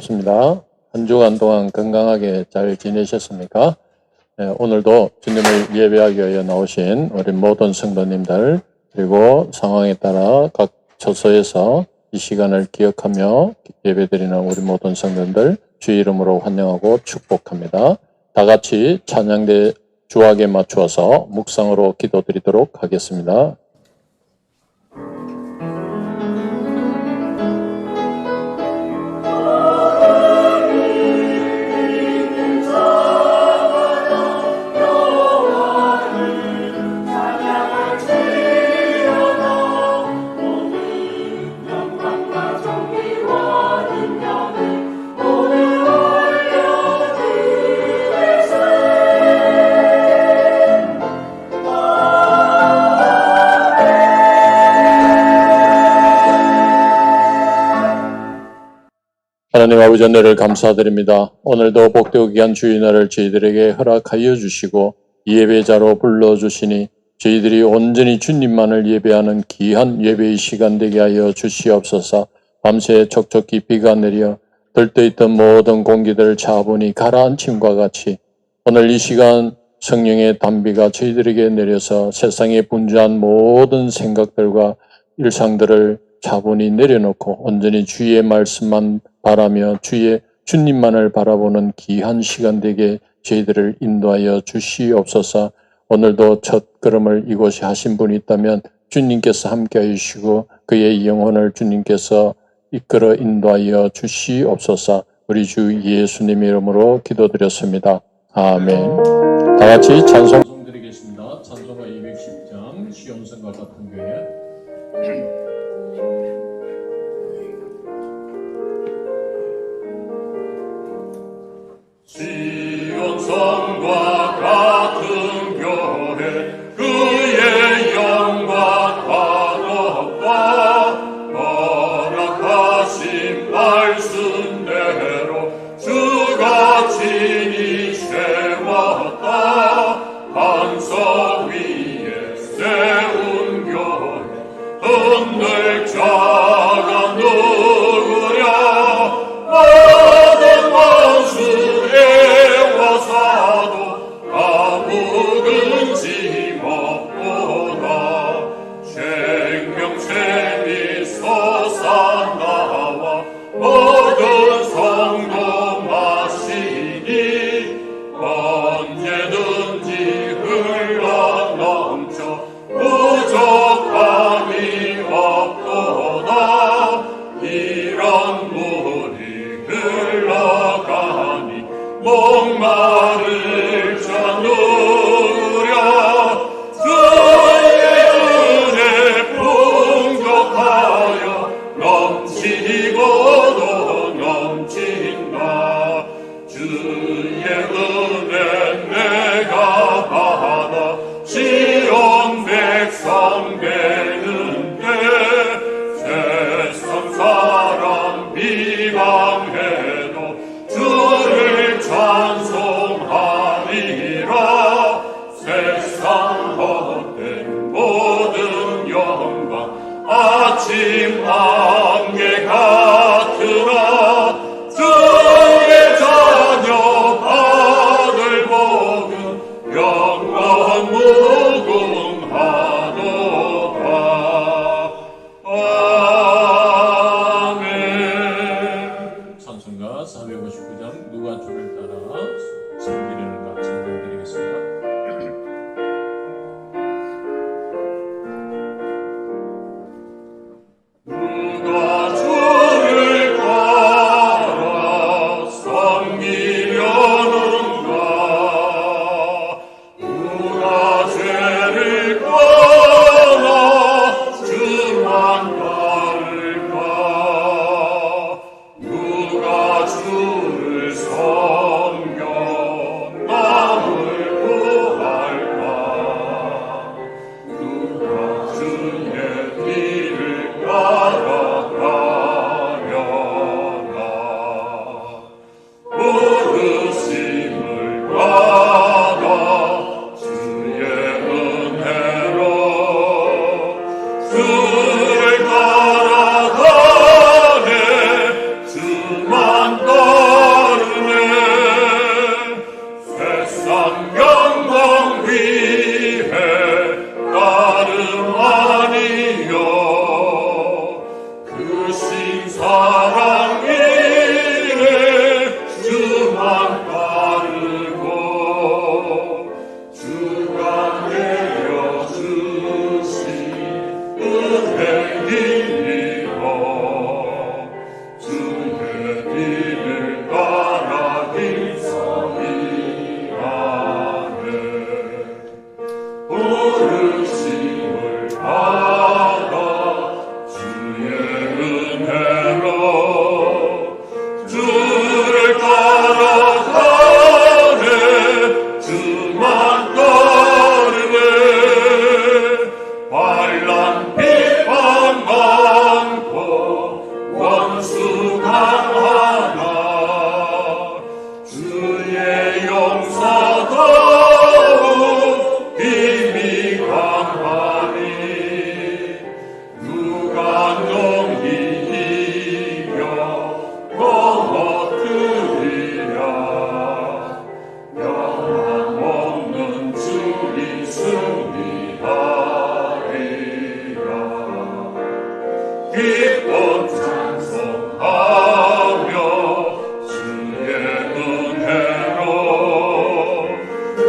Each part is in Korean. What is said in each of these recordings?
반갑습니다. 한 주간 동안 건강하게 잘 지내셨습니까? 오늘도 주님을 예배하기 위해 나오신 우리 모든 성도님들, 그리고 상황에 따라 각 처소에서 이 시간을 기억하며 예배드리는 우리 모든 성도들 주의 이름으로 환영하고 축복합니다. 다 같이 찬양대 주악에 맞추어서 묵상으로 기도드리도록 하겠습니다. 하나님 아버지 은혜를 감사드립니다. 오늘도 복되고 귀한 주의 날을 저희들에게 허락하여 주시고 예배자로 불러주시니 저희들이 온전히 주님만을 예배하는 귀한 예배의 시간 되게 하여 주시옵소서. 밤새 촉촉히 비가 내려 들떠있던 모든 공기들 차분히 가라앉힘과 같이 오늘 이 시간 성령의 단비가 저희들에게 내려서 세상에 분주한 모든 생각들과 일상들을 차분히 내려놓고 온전히 주의 말씀만 바라며 주님만을 바라보는 귀한 시간 되게 저희들을 인도하여 주시옵소서. 오늘도 첫 걸음을 이곳에 하신 분이 있다면 주님께서 함께 해주시고 그의 영혼을 주님께서 이끌어 인도하여 주시옵소서. 우리 주 예수님의 이름으로 기도드렸습니다. 아멘. 다 같이 찬송 드리겠습니다. 찬송가 210장 시온성과 같은 교회. 시온성과 같은 교회 그의 영광 환호와 허락하신 말씀대로 주가 친히 세웠다. 반석 위에 세운 교회 흔들 자가 누구랴. 모든 원수의 와사도 아무든지 먹보다 생명샘이 솟아나와 모든 성도 마시니 언제든지 흘러넘쳐 부족함이 없도다. 이런 물이 흘러가니 목마를 찾으랴. 주의 은혜 풍족하여 넘치고도 넘친다. 주의 은혜 내가 받아 시온 백성 되는데 세상 사람 비방해도 주를 찬송하리라.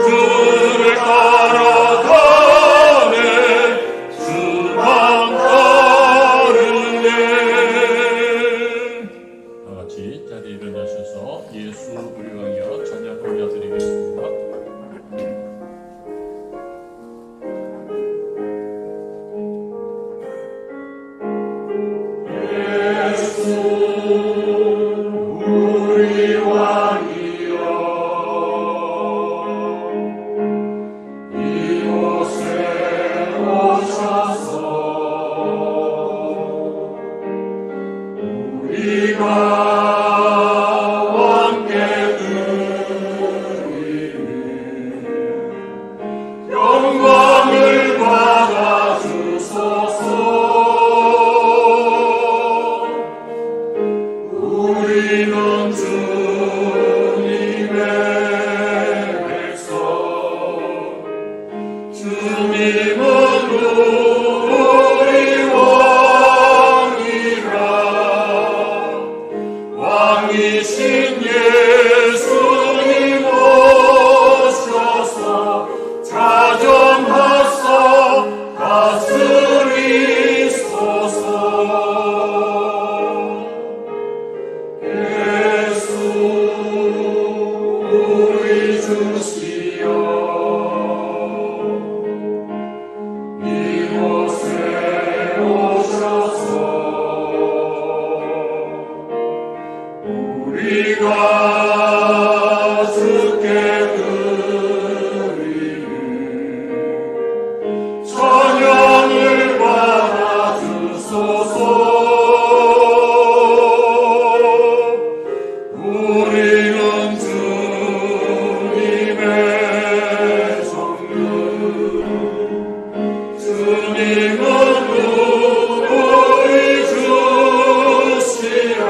주를 따라가네 주만 따르네. 다 같이 자리에 일어나셔서 예수 우리왕여 찬양 올려드리겠습니다. 우리 왕이여 이곳에 오셔서 우리가 함께 드리는 영광을 받아주소서. 우리는 주님의 백성 주님은 우리 왕이라 왕이신 예수님 오셔서 자정하사 다스리소서. 예수 우리 주시여 이곳에 오셔서 우리가 주께 드리는 찬양을 받아주소서. 우리는 주님의 종들 주님은 우리 주시라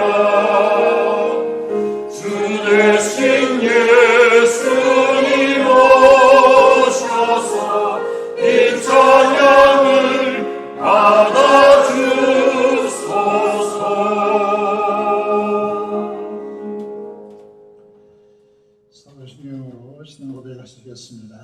주 대신 예수님 오셔서 이 찬양을 받아주소서. 사무실명으로 신앙 고백하시겠습니다.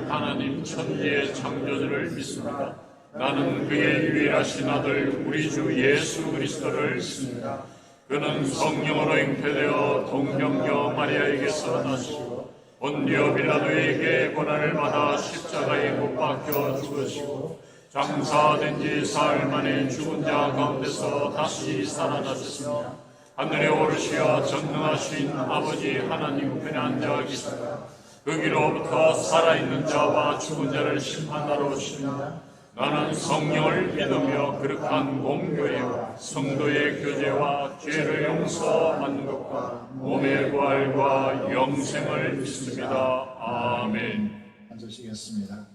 하나님 천지의 창조주를 믿습니다. 나는 그의 유일하신 아들 우리 주 예수 그리스도를 믿습니다. 그는 성령으로 잉태되어 동정녀 마리아에게서 나시고 본디오 빌라도에게 고난을 받아 십자가에 못 박혀 죽으시고 장사된 지 사흘 만에 죽은 자 가운데서 다시 살아나셨습니다. 하늘에 오르시어 전능하신 아버지 하나님 편에 앉아 계시다. 거기로부터 살아있는 자와 죽은 자를 심판하러 오십니다. 나는 성령을 믿으며 거룩한 공교회와 성도의 교제와 죄를 용서받는 것과 몸의 부활과 영생을 믿습니다. 아멘. 앉으시겠습니다.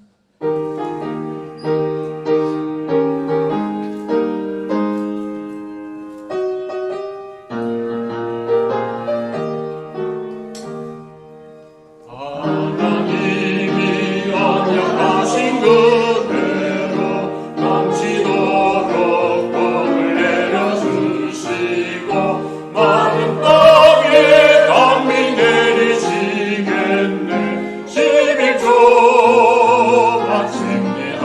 하나님이 언약하신 그대로 넘치도록 복을 내려주시고 많은 땅에 강이 내리시겠네. 11조 마칩니다.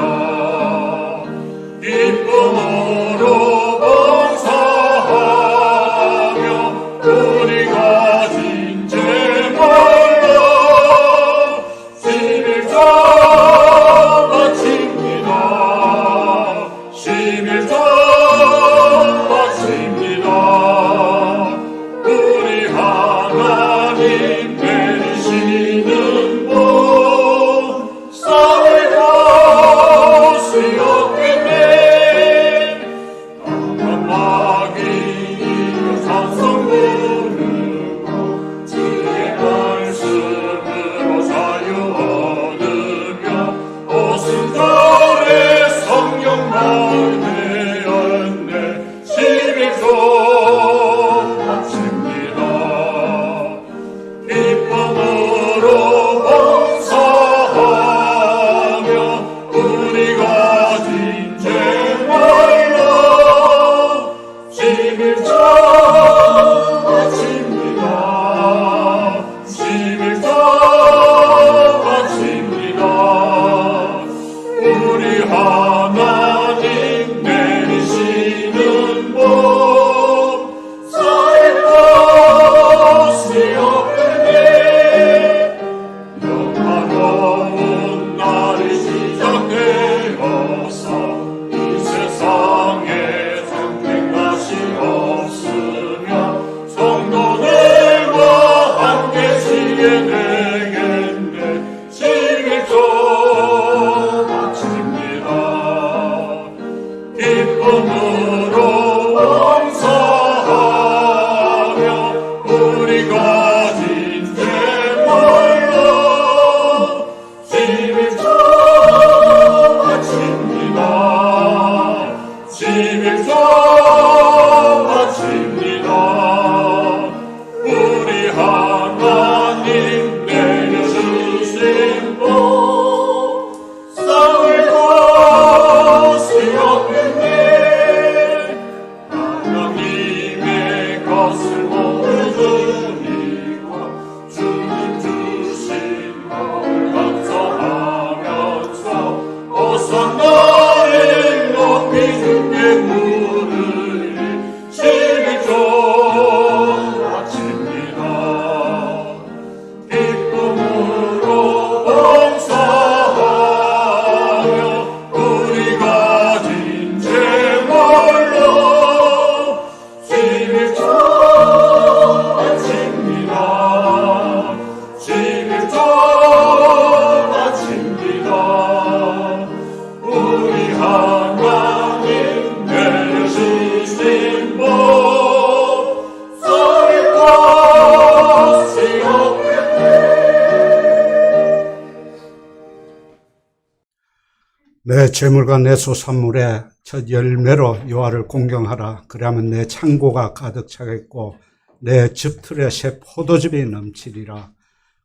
내 재물과 내 소산물의 첫 열매로 여호와를 공경하라. 그러면 내 창고가 가득 차겠고 내 즙틀에 새 포도즙이 넘치리라.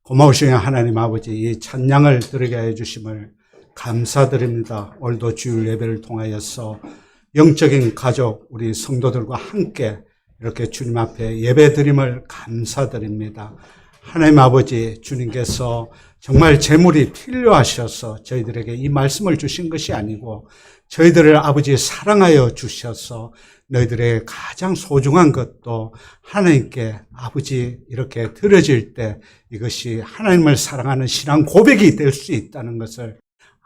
고마우신 하나님 아버지, 이 찬양을 드리게 해주심을 감사드립니다. 오늘도 주일 예배를 통하여서 영적인 가족, 우리 성도들과 함께 이렇게 주님 앞에 예배 드림을 감사드립니다. 하나님 아버지, 주님께서 정말 재물이 필요하셔서 저희들에게 이 말씀을 주신 것이 아니고 저희들을 아버지 사랑하여 주셔서 너희들의 가장 소중한 것도 하나님께 아버지 이렇게 드려질 때 이것이 하나님을 사랑하는 신앙 고백이 될 수 있다는 것을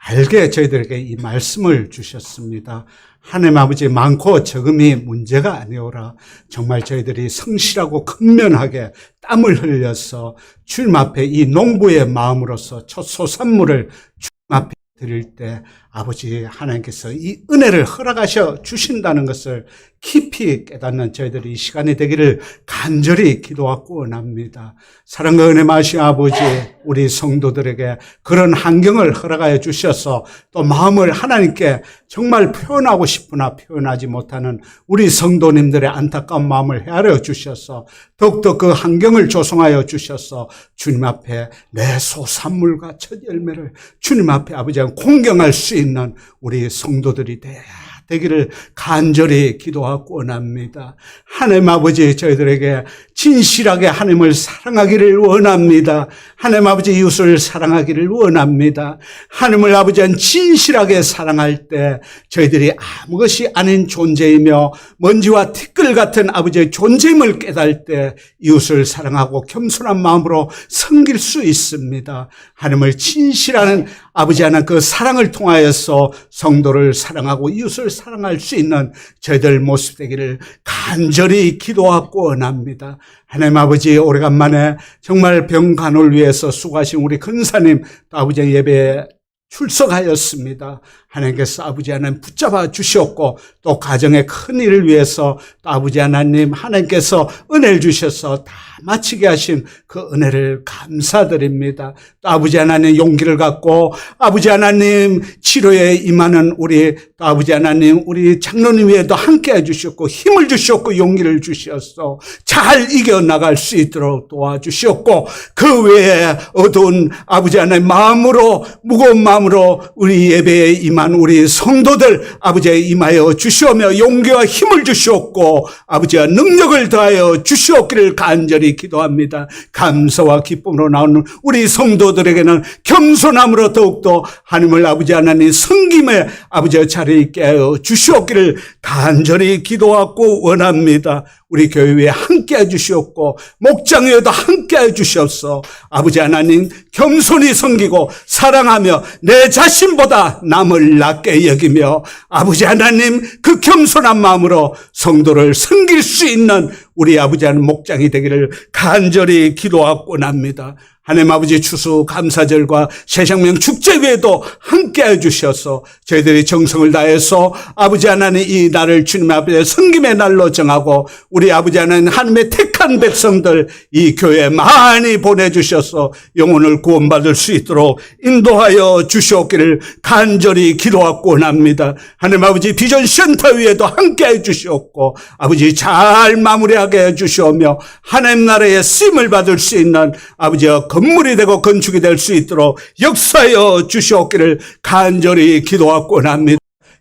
알게 저희들에게 이 말씀을 주셨습니다. 하나님 아버지, 많고 적음이 문제가 아니오라. 정말 저희들이 성실하고 근면하게 땀을 흘려서 주님 앞에 이 농부의 마음으로서 첫 소산물을 주님 앞에 드릴 때 아버지 하나님께서 이 은혜를 허락하셔 주신다는 것을 깊이 깨닫는 저희들이 이 시간이 되기를 간절히 기도하고 원합니다. 사랑과 은혜 많으신 아버지, 우리 성도들에게 그런 환경을 허락하여 주셔서 또 마음을 하나님께 정말 표현하고 싶으나 표현하지 못하는 우리 성도님들의 안타까운 마음을 헤아려 주셔서 더욱더 그 환경을 조성하여 주셔서 주님 앞에 내 소산물과 첫 열매를 주님 앞에 아버지 공경할 수 있는 우리 성도들이 되기를 간절히 기도하고 원합니다. 하나님 아버지, 저희들에게 진실하게 하나님을 사랑하기를 원합니다. 하나님 아버지, 이웃을 사랑하기를 원합니다. 하나님을 아버지는 진실하게 사랑할 때 저희들이 아무것이 아닌 존재이며 먼지와 티끌 같은 아버지의 존재임을 깨달을 때 이웃을 사랑하고 겸손한 마음으로 섬길 수 있습니다. 하나님을 진실한 아버지 하나님 그 사랑을 통하여서 성도를 사랑하고 이웃을 사랑할 수 있는 저희들 모습 되기를 간절히 기도하고 원합니다. 하나님 아버지, 오래간만에 정말 병간호를 위해서 수고하신 우리 근사님 또 아버지 예배에 출석하였습니다. 하나님께서 아버지 하나님 붙잡아 주셨고 또 가정의 큰 일을 위해서 또 아버지 하나님 하나님께서 은혜를 주셔서 다 마치게 하신 그 은혜를 감사드립니다. 또 아버지 하나님 용기를 갖고 아버지 하나님 치료에 임하는 우리 또 아버지 하나님 우리 장로님 위에도 함께 해주셨고 힘을 주셨고 용기를 주셔서 잘 이겨나갈 수 있도록 도와주셨고 그 외에 어두운 아버지 하나님 마음으로 무거운 마음으로 우리 예배에 임한 우리 성도들 아버지에 임하여 주시오며 용기와 힘을 주시옵고 아버지와 능력을 더하여 주시옵기를 간절히 기도합니다. 감사와 기쁨으로 나오는 우리 성도들에게는 겸손함으로 더욱더 하나님을 아버지 하나님 섬김에 아버지의 자리에 있게 하여 주시옵기를 간절히 기도하고 원합니다. 우리 교회에 함께 해주시옵고 목장에도 함께 해주시옵소. 아버지 하나님 겸손히 섬기고 사랑하며 내 자신보다 남을 낮게 여기며 아버지 하나님 그 겸손한 마음으로 성도를 섬길 수 있는 우리 아버지 하나님 목장이 되기를 간절히 기도하고 납니다. 하나님 아버지 추수 감사절과 새생명 축제회에도 함께 해주셔서 저희들이 정성을 다해서 아버지 하나님 이 날을 주님 앞에 섬김의 날로 정하고 우리 아버지 하나님 하나님의 택한 백성들 이 교회에 많이 보내주셔서 영혼을 구원받을 수 있도록 인도하여 주시옵기를 간절히 기도하고 원합니다. 하나님 아버지 비전 센터위에도 함께 해주시옵고 아버지 잘 마무리하게 해주시오며 하나님 나라의 쓰임을 받을 수 있는 아버지의 건물이 되고 건축이 될 수 있도록 역사하여 주시옵기를 간절히 기도하고 원합니다.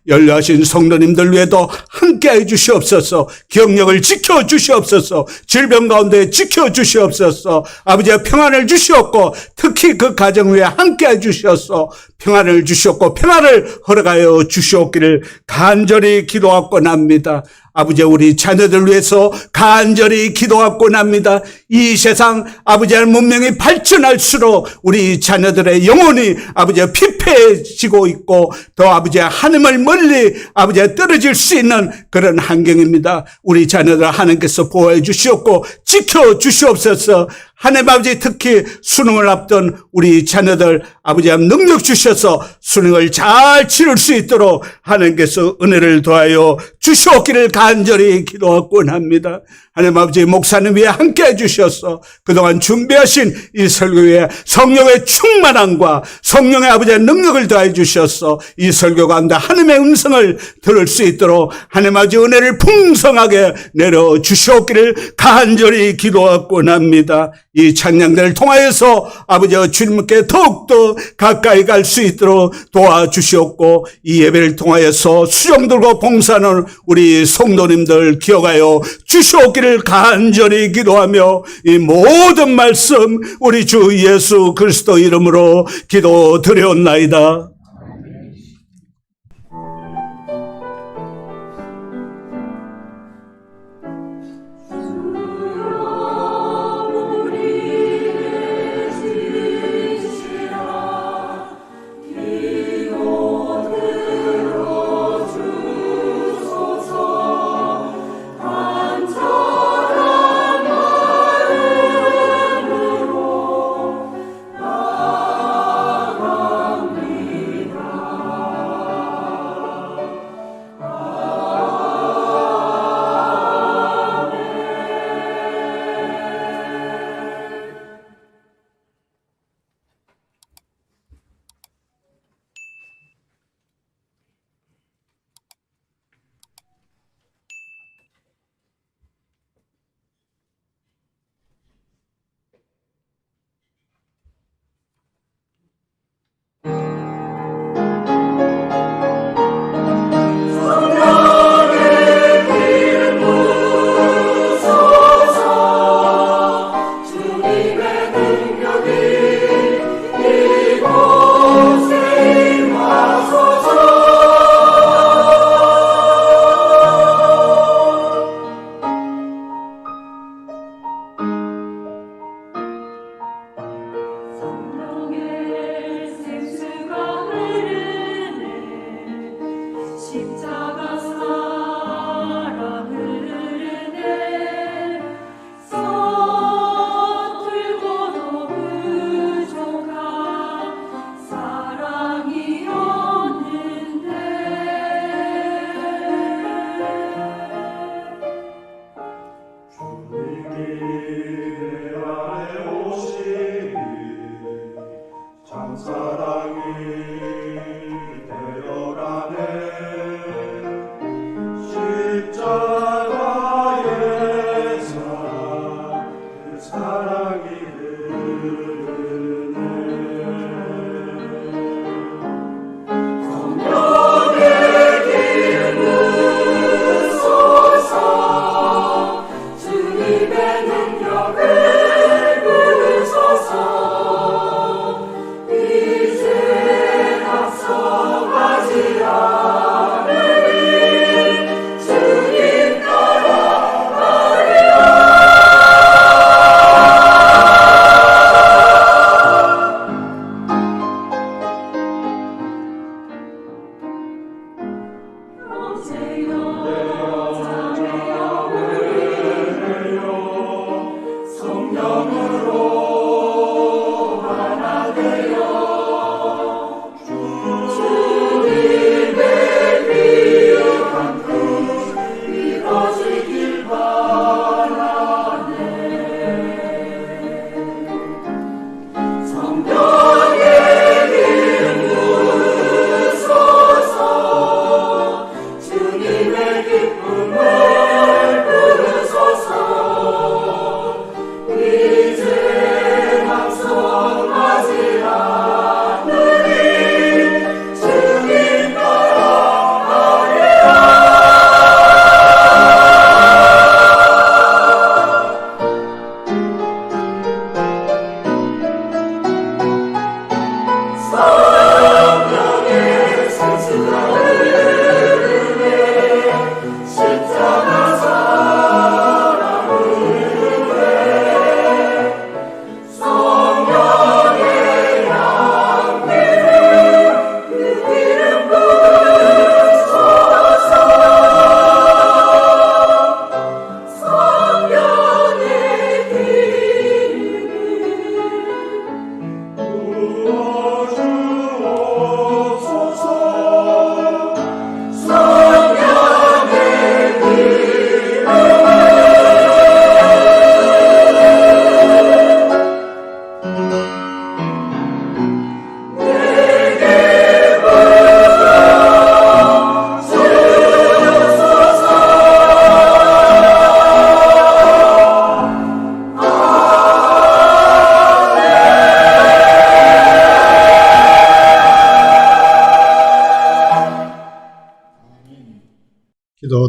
연로하신 성도님들 위에도 함께해 주시옵소서. 기억력을 지켜 주시옵소서. 질병 가운데 지켜 주시옵소서. 아버지의 평안을 주시옵고 특히 그 가정 위에 함께해 주셔서 평안을 주시옵고 평안을 허락하여 주시옵기를 간절히 기도하고 납니다. 아버지 우리 자녀들 위해서 간절히 기도하고 납니다. 이 세상 아버지의 문명이 발전할수록 우리 자녀들의 영혼이 아버지의 피폐해지고 있고 더 아버지의 하나님을 멀리 아버지의 떨어질 수 있는 그런 환경입니다. 우리 자녀들 하나님께서 보호해 주시옵고 지켜 주시옵소서. 하나님 아버지 특히 수능을 앞둔 우리 자녀들 아버지 능력 주셔서 수능을 잘 치를 수 있도록 하나님께서 은혜를 더하여 주시옵기를 간절히 기도하고 합니다. 하나님 아버지 목사님 위에 함께 해주셔서 그동안 준비하신 이 설교에 성령의 충만함과 성령의 아버지의 능력을 더해 주셔서 이 설교 가운데 하나님의 음성을 들을 수 있도록 하나님 아버지 은혜를 풍성하게 내려주시옵기를 간절히 기도하고 납니다. 이 찬양들을 통하여서 아버지와 주님께 더욱더 가까이 갈 수 있도록 도와주시옵고 이 예배를 통하여서 수종 들고 봉사하는 우리 성도님들 기억하여 주시옵기를 간절히 기도하며 이 모든 말씀 우리 주 예수 그리스도 이름으로 기도드렸나이다.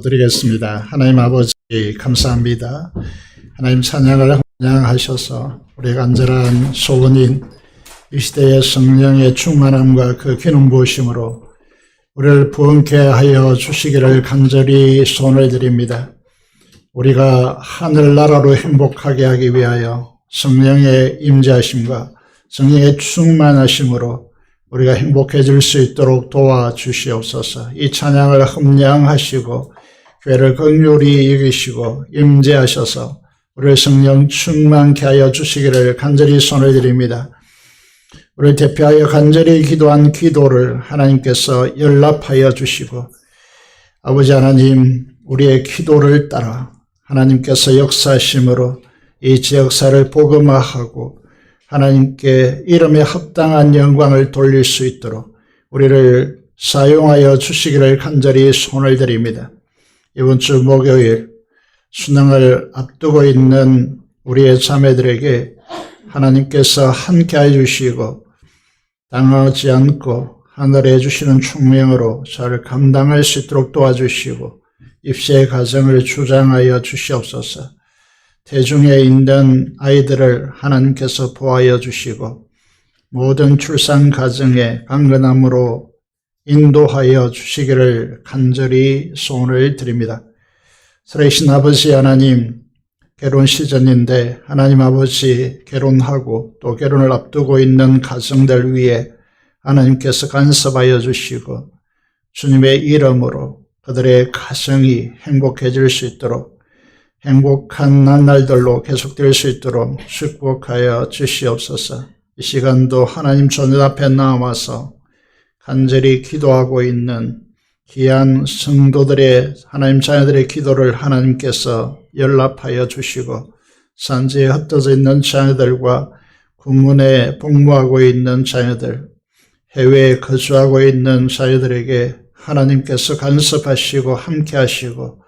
기도드리겠습니다. 하나님 아버지 감사합니다. 하나님 찬양을 찬양하셔서 우리 간절한 소원인 이 시대의 성령의 충만함과 그 기름 부으심으로 우리를 부흥케 하여 주시기를 간절히 소원을 드립니다. 우리가 하늘나라로 행복하게 하기 위하여 성령의 임재하심과 성령의 충만하심으로 우리가 행복해질 수 있도록 도와주시옵소서. 이 찬양을 흠량하시고 교회를 긍휼히 여기시고 임재하셔서 우리를 성령 충만케 하여 주시기를 간절히 손을 드립니다. 우리를 대표하여 간절히 기도한 기도를 하나님께서 연락하여 주시고 아버지 하나님 우리의 기도를 따라 하나님께서 역사하심으로 이 지역사를 복음화하고 하나님께 이름에 합당한 영광을 돌릴 수 있도록 우리를 사용하여 주시기를 간절히 손을 드립니다. 이번 주 목요일 수능을 앞두고 있는 우리의 자매들에게 하나님께서 함께해 주시고 당하지 않고 하늘에 주시는 충명으로 잘 감당할 수 있도록 도와주시고 입시의 과정을 주장하여 주시옵소서. 대중에 있는 아이들을 하나님께서 보호하여 주시고 모든 출산 과정에 강건함으로 인도하여 주시기를 간절히 소원을 드립니다. 살아계신 아버지 하나님, 결혼 시즌인데 하나님 아버지 결혼하고 또 결혼을 앞두고 있는 가정들 위에 하나님께서 간섭하여 주시고 주님의 이름으로 그들의 가정이 행복해질 수 있도록 행복한 날들로 계속될 수 있도록 축복하여 주시옵소서. 이 시간도 하나님 존재 앞에 나와서 간절히 기도하고 있는 귀한 성도들의 하나님 자녀들의 기도를 하나님께서 연락하여 주시고 산지에 흩어져 있는 자녀들과 군문에 복무하고 있는 자녀들, 해외에 거주하고 있는 자녀들에게 하나님께서 간섭하시고 함께하시고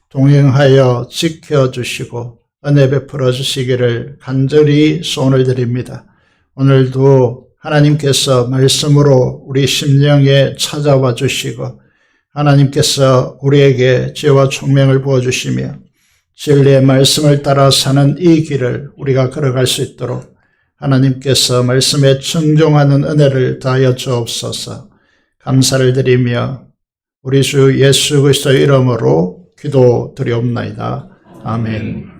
동행하여 지켜주시고 은혜 베풀어 주시기를 간절히 소원을 드립니다. 오늘도 하나님께서 말씀으로 우리 심령에 찾아와 주시고 하나님께서 우리에게 지혜와 총명을 부어주시며 진리의 말씀을 따라 사는 이 길을 우리가 걸어갈 수 있도록 하나님께서 말씀에 청종하는 은혜를 다하여 주옵소서. 감사를 드리며 우리 주 예수 그리스도의 이름으로 기도드리옵나이다. 아멘.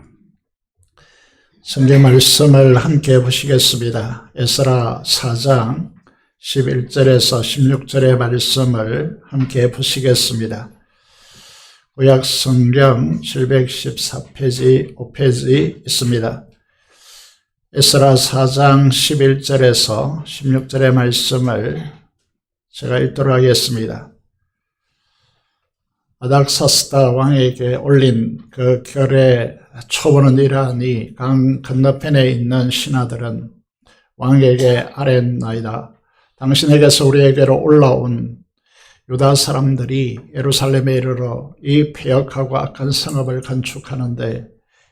성경 말씀을 함께 보시겠습니다. 에스라 4장 11절에서 16절의 말씀을 함께 보시겠습니다. 구약 성경 714페이지 5페이지 있습니다. 에스라 4장 11절에서 16절의 말씀을 제가 읽도록 하겠습니다. 아닥사스다 왕에게 올린 그 결의 초보는 이러하니 강 건너편에 있는 신하들은 왕에게 아뢰나이다. 당신에게서 우리에게로 올라온 유다 사람들이 예루살렘에 이르러 이 폐역하고 악한 성읍을 건축하는데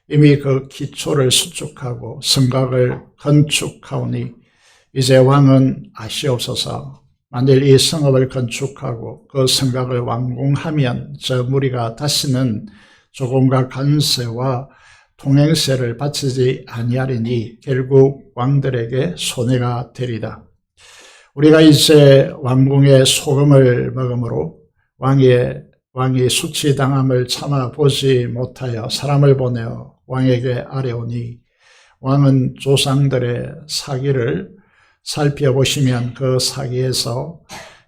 이미 그 기초를 수축하고 성곽을 건축하오니 이제 왕은 아시옵소서. 만일 이 성읍을 건축하고 그 성곽을 완공하면 저 무리가 다시는 조공과 관세와 통행세를 바치지 아니하리니 결국 왕들에게 손해가 되리다. 우리가 이제 왕궁의 소금을 먹음으로 왕이 수치당함을 참아보지 못하여 사람을 보내어 왕에게 아뢰오니 왕은 조상들의 사기를 살펴보시면 그 사기에서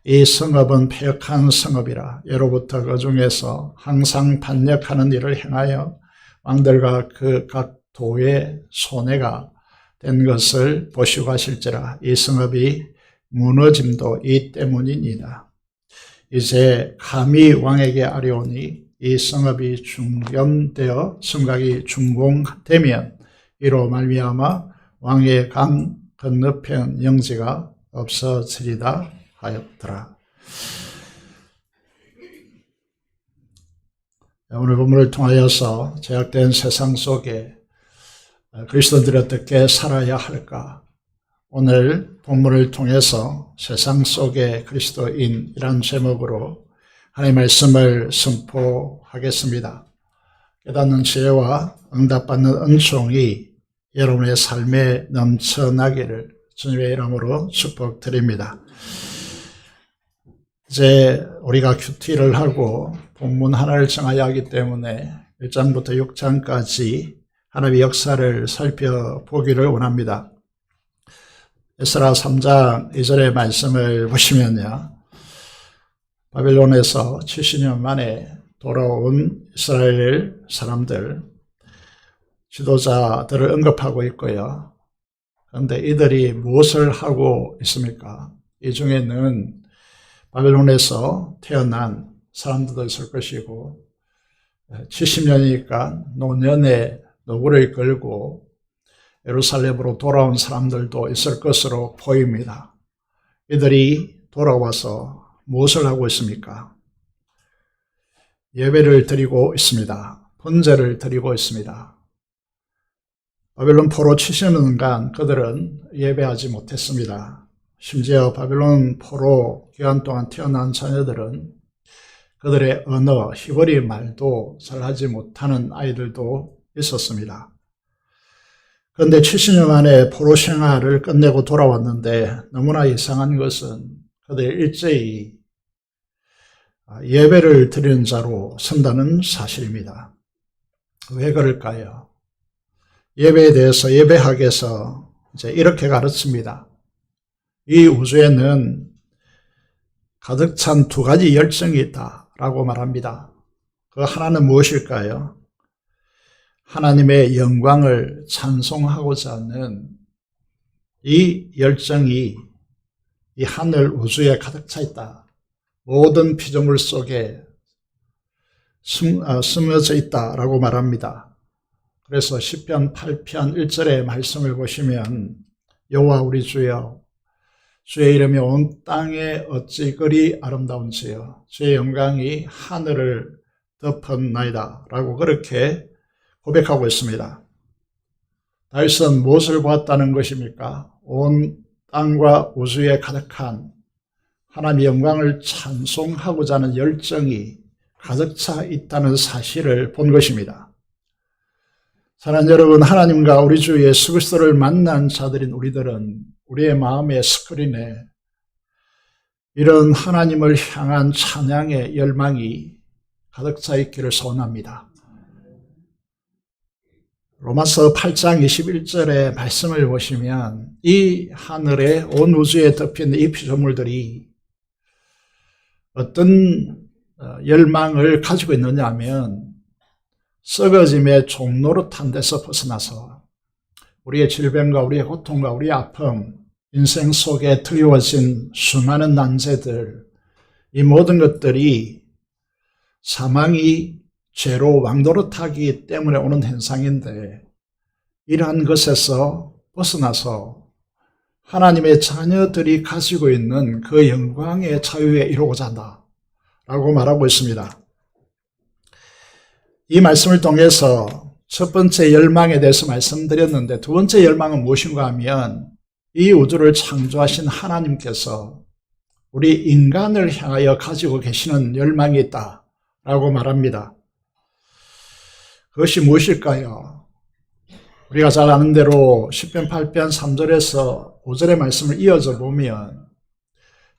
이 성읍은 폐역한 성읍이라 예로부터 그 중에서 항상 반역하는 일을 행하여 왕들과 그 각 도의 손해가 된 것을 보시고 하실지라 이 성읍이 무너짐도 이 때문이니이다. 이제 감히 왕에게 아뢰오니 이 성읍이 중견되어 성곽이 준공되면 이로 말미암아 왕의 강 건너편 영지가 없어지리다 하였더라. 오늘 본문을 통하여서 제약된 세상 속에 그리스도인들이 어떻게 살아야 할까? 오늘 본문을 통해서 세상 속의 그리스도인이란 제목으로 하나님의 말씀을 선포하겠습니다. 깨닫는 지혜와 응답받는 은총이 여러분의 삶에 넘쳐나기를 주님의 이름으로 축복드립니다. 이제 우리가 큐티를 하고 본문 하나를 정하여 하기 때문에 1장부터 6장까지 하나님의 역사를 살펴보기를 원합니다. 에스라 3장 2절의 말씀을 보시면요, 바벨론에서 70년 만에 돌아온 이스라엘 사람들, 지도자들을 언급하고 있고요. 그런데 이들이 무엇을 하고 있습니까? 이 중에는 바벨론에서 태어난 사람들도 있을 것이고 70년이니까 노년에 노구를 걸고 예루살렘으로 돌아온 사람들도 있을 것으로 보입니다. 이들이 돌아와서 무엇을 하고 있습니까? 예배를 드리고 있습니다. 번제를 드리고 있습니다. 바벨론 포로 70년간 그들은 예배하지 못했습니다. 심지어 바벨론 포로 기간 동안 태어난 자녀들은 그들의 언어, 히브리 말도 잘하지 못하는 아이들도 있었습니다. 그런데 70년 만에 포로 생활을 끝내고 돌아왔는데 너무나 이상한 것은 그들이 일제히 예배를 드리는 자로 선다는 사실입니다. 왜 그럴까요? 예배에 대해서 예배학에서 이제 이렇게 가르칩니다. 이 우주에는 가득 찬 두 가지 열정이 있다라고 말합니다. 그 하나는 무엇일까요? 하나님의 영광을 찬송하고자 하는 이 열정이 이 하늘 우주에 가득 차 있다. 모든 피조물 속에 스며져 있다라고 말합니다. 그래서 시편 8편 1절의 말씀을 보시면 여호와 우리 주여, 주의 이름이 온 땅에 어찌 그리 아름다운지요, 주의 영광이 하늘을 덮었나이다 라고 그렇게 고백하고 있습니다. 다윗은 무엇을 보았다는 것입니까? 온 땅과 우주에 가득한 하나님의 영광을 찬송하고자 하는 열정이 가득 차 있다는 사실을 본 것입니다. 사랑하는 여러분, 하나님과 우리 주 예수 그리스도를 만난 자들인 우리들은 우리의 마음의 스크린에 이런 하나님을 향한 찬양의 열망이 가득 차 있기를 소원합니다. 로마서 8장 21절의 말씀을 보시면 이 하늘에 온 우주에 덮인 이 피조물들이 어떤 열망을 가지고 있느냐 하면 썩어짐의 종노릇한 데서 벗어나서 우리의 질병과 우리의 고통과 우리의 아픔, 인생 속에 드리워진 수많은 난제들, 이 모든 것들이 사망이 죄로 왕노릇하기 때문에 오는 현상인데, 이러한 것에서 벗어나서 하나님의 자녀들이 가지고 있는 그 영광의 자유에 이루고자 한다라고 말하고 있습니다. 이 말씀을 통해서 첫 번째 열망에 대해서 말씀드렸는데, 두 번째 열망은 무엇인가 하면 이 우주를 창조하신 하나님께서 우리 인간을 향하여 가지고 계시는 열망이 있다라고 말합니다. 그것이 무엇일까요? 우리가 잘 아는 대로 시편 8편 3절에서 5절의 말씀을 이어져 보면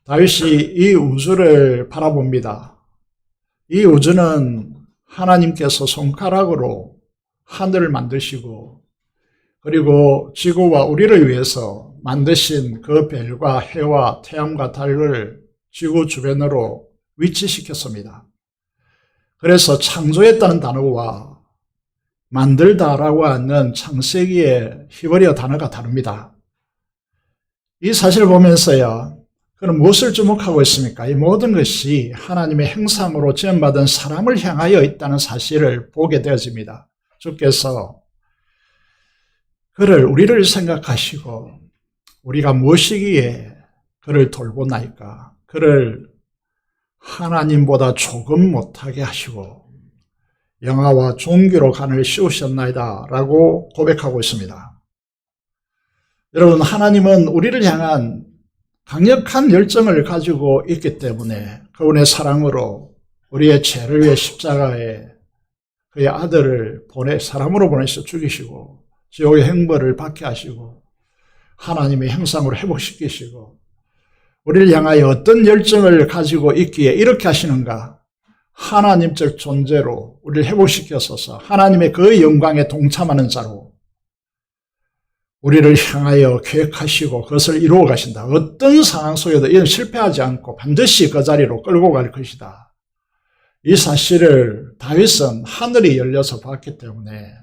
다윗이 이 우주를 바라봅니다. 이 우주는 하나님께서 손가락으로 하늘을 만드시고, 그리고 지구와 우리를 위해서 만드신 그 별과 해와 태양과 달을 지구 주변으로 위치시켰습니다. 그래서 창조했다는 단어와 만들다라고 하는 창세기의 히브리어 단어가 다릅니다. 이 사실을 보면서요, 그럼 무엇을 주목하고 있습니까? 이 모든 것이 하나님의 형상으로 지음받은 사람을 향하여 있다는 사실을 보게 되어집니다. 주께서 그를, 우리를 생각하시고 우리가 무엇이기에 그를 돌보나이까? 그를 하나님보다 조금 못하게 하시고 영화와 존귀로 간을 씌우셨나이다 라고 고백하고 있습니다. 여러분, 하나님은 우리를 향한 강력한 열정을 가지고 있기 때문에 그분의 사랑으로 우리의 죄를 위해 십자가에 그의 아들을 사람으로 보내서 죽이시고 지옥의 형벌을 받게 하시고 하나님의 형상으로 회복시키시고 우리를 향하여 어떤 열정을 가지고 있기에 이렇게 하시는가? 하나님적 존재로 우리를 회복시켜서서 하나님의 그 영광에 동참하는 자로 우리를 향하여 계획하시고 그것을 이루어 가신다. 어떤 상황 속에도 이는 실패하지 않고 반드시 그 자리로 끌고 갈 것이다. 이 사실을 다윗은 하늘이 열려서 봤기 때문에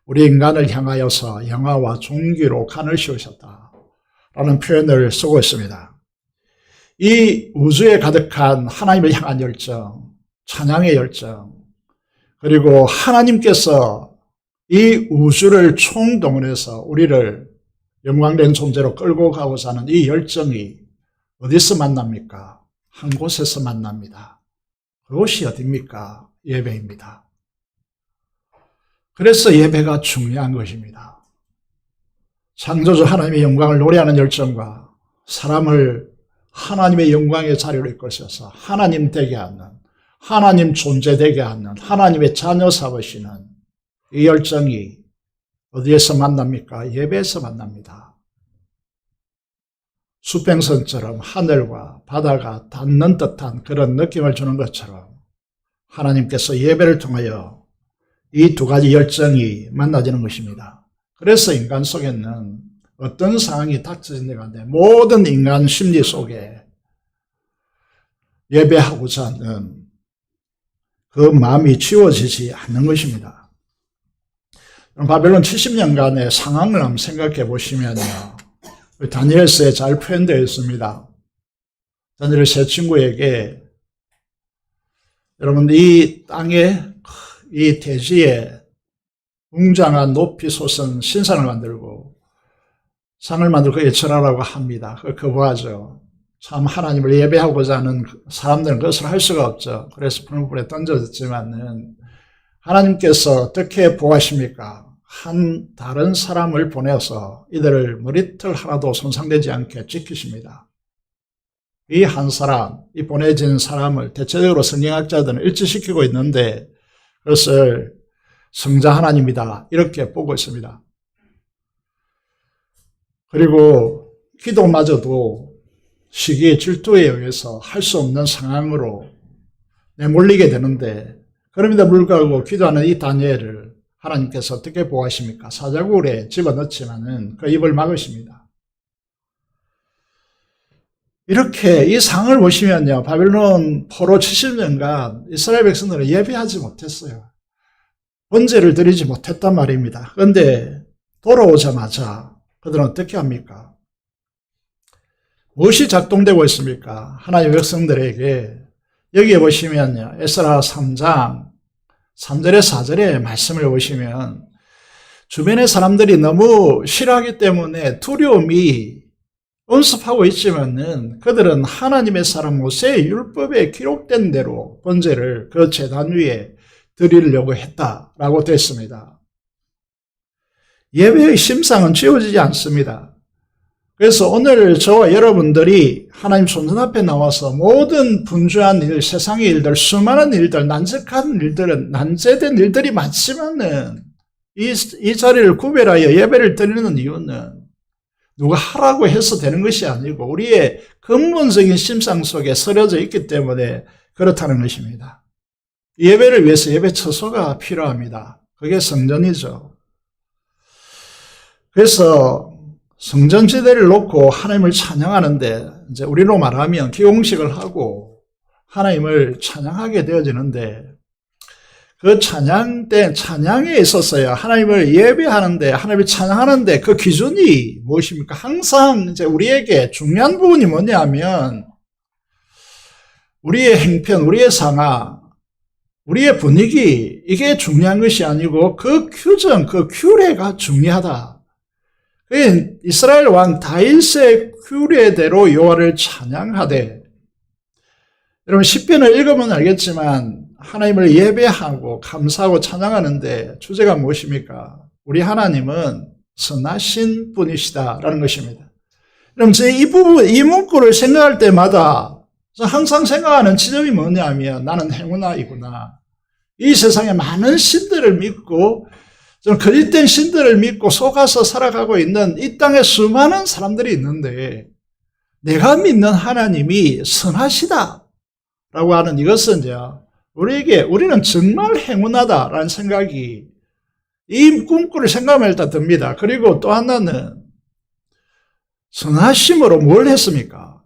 우리 인간을 향하여서 영화와 존귀로 간을 씌우셨다라는 표현을 쓰고 있습니다. 이 우주에 가득한 하나님을 향한 열정, 찬양의 열정, 그리고 하나님께서 이 우주를 총동원해서 우리를 영광된 존재로 끌고 가고자 하는 이 열정이 어디서 만납니까? 한 곳에서 만납니다. 그곳이 어디입니까? 예배입니다. 그래서 예배가 중요한 것입니다. 창조주 하나님의 영광을 노래하는 열정과 사람을 하나님의 영광의 자리로 이끌어서 하나님 되게 하는, 하나님 존재 되게 하는, 하나님의 자녀 삼으시는 이 열정이 어디에서 만납니까? 예배에서 만납니다. 수평선처럼 하늘과 바다가 닿는 듯한 그런 느낌을 주는 것처럼 하나님께서 예배를 통하여 이 두 가지 열정이 만나지는 것입니다. 그래서 인간 속에는 어떤 상황이 닥쳐진다고 하는데 모든 인간 심리 속에 예배하고자 하는 그 마음이 지워지지 않는 것입니다. 바벨론 70년간의 상황을 한번 생각해 보시면요. 다니엘서에 잘 표현되어 있습니다. 다니엘 세 친구에게 여러분 이 땅에 이 대지에 웅장한 높이 솟은 신상을 만들고 상을 만들고 예철하라고 합니다. 거부하죠. 참 하나님을 예배하고자 하는 사람들은 그것을 할 수가 없죠. 그래서 불에 던져졌지만은 하나님께서 어떻게 보호하십니까? 한 다른 사람을 보내서 이들을 머리털 하나도 손상되지 않게 지키십니다. 이 한 사람, 이 보내진 사람을 대체적으로 성경학자들은 일치시키고 있는데 그것을 성자 하나님이다 이렇게 보고 있습니다. 그리고 기도마저도 시기의 질투에 의해서 할 수 없는 상황으로 내몰리게 되는데 그럼에도 불구하고 기도하는 이 다니엘을 하나님께서 어떻게 보호하십니까? 사자굴에 집어넣지만은 그 입을 막으십니다. 이렇게 이 상을 보시면요. 바벨론 포로 70년간 이스라엘 백성들은 예배하지 못했어요. 번제를 드리지 못했단 말입니다. 그런데 돌아오자마자 그들은 어떻게 합니까? 무엇이 작동되고 있습니까? 하나님의 백성들에게 여기에 보시면요. 에스라 3장 3절에 4절에 말씀을 보시면 주변의 사람들이 너무 싫어하기 때문에 두려움이 온습하고 있지만은 그들은 하나님의 사람 모세의 율법에 기록된 대로 번제를 그 제단 위에 드리려고 했다라고 됐습니다. 예배의 심상은 지워지지 않습니다. 그래서 오늘 저와 여러분들이 하나님 손전 앞에 나와서 모든 분주한 일, 세상의 일들, 수많은 일들, 난적한 일들은 난제된 일들이 많지만은 이 자리를 구별하여 예배를 드리는 이유는 누가 하라고 해서 되는 것이 아니고 우리의 근본적인 심상 속에 서려져 있기 때문에 그렇다는 것입니다. 예배를 위해서 예배 처소가 필요합니다. 그게 성전이죠. 그래서 성전지대를 놓고 하나님을 찬양하는데 이제 우리로 말하면 기공식을 하고 하나님을 찬양하게 되어지는데 그 찬양에 있어서요 하나님을 예배하는데 하나님을 찬양하는데 그 기준이 무엇입니까? 항상 이제 우리에게 중요한 부분이 뭐냐면 우리의 행편, 우리의 상황, 우리의 분위기 이게 중요한 것이 아니고 그 규정, 그 규례가 중요하다. 이스라엘 왕 다윗의 규례대로 여호와를 찬양하되 여러분 시편을 읽으면 알겠지만 하나님을 예배하고 감사하고 찬양하는데 주제가 무엇입니까? 우리 하나님은 선하신 분이시다라는 것입니다. 그럼 제 이 부분, 이 문구를 생각할 때마다 그래서 항상 생각하는 지점이 뭐냐면 나는 행운아이구나. 이 세상에 많은 신들을 믿고 좀 거짓된 신들을 믿고 속아서 살아가고 있는 이 땅에 수많은 사람들이 있는데 내가 믿는 하나님이 선하시다 라고 하는 이것은 우리는 정말 행운하다라는 생각이 이 꿈꾸를 생각하면 일단 듭니다. 그리고 또 하나는 선하심으로 뭘 했습니까?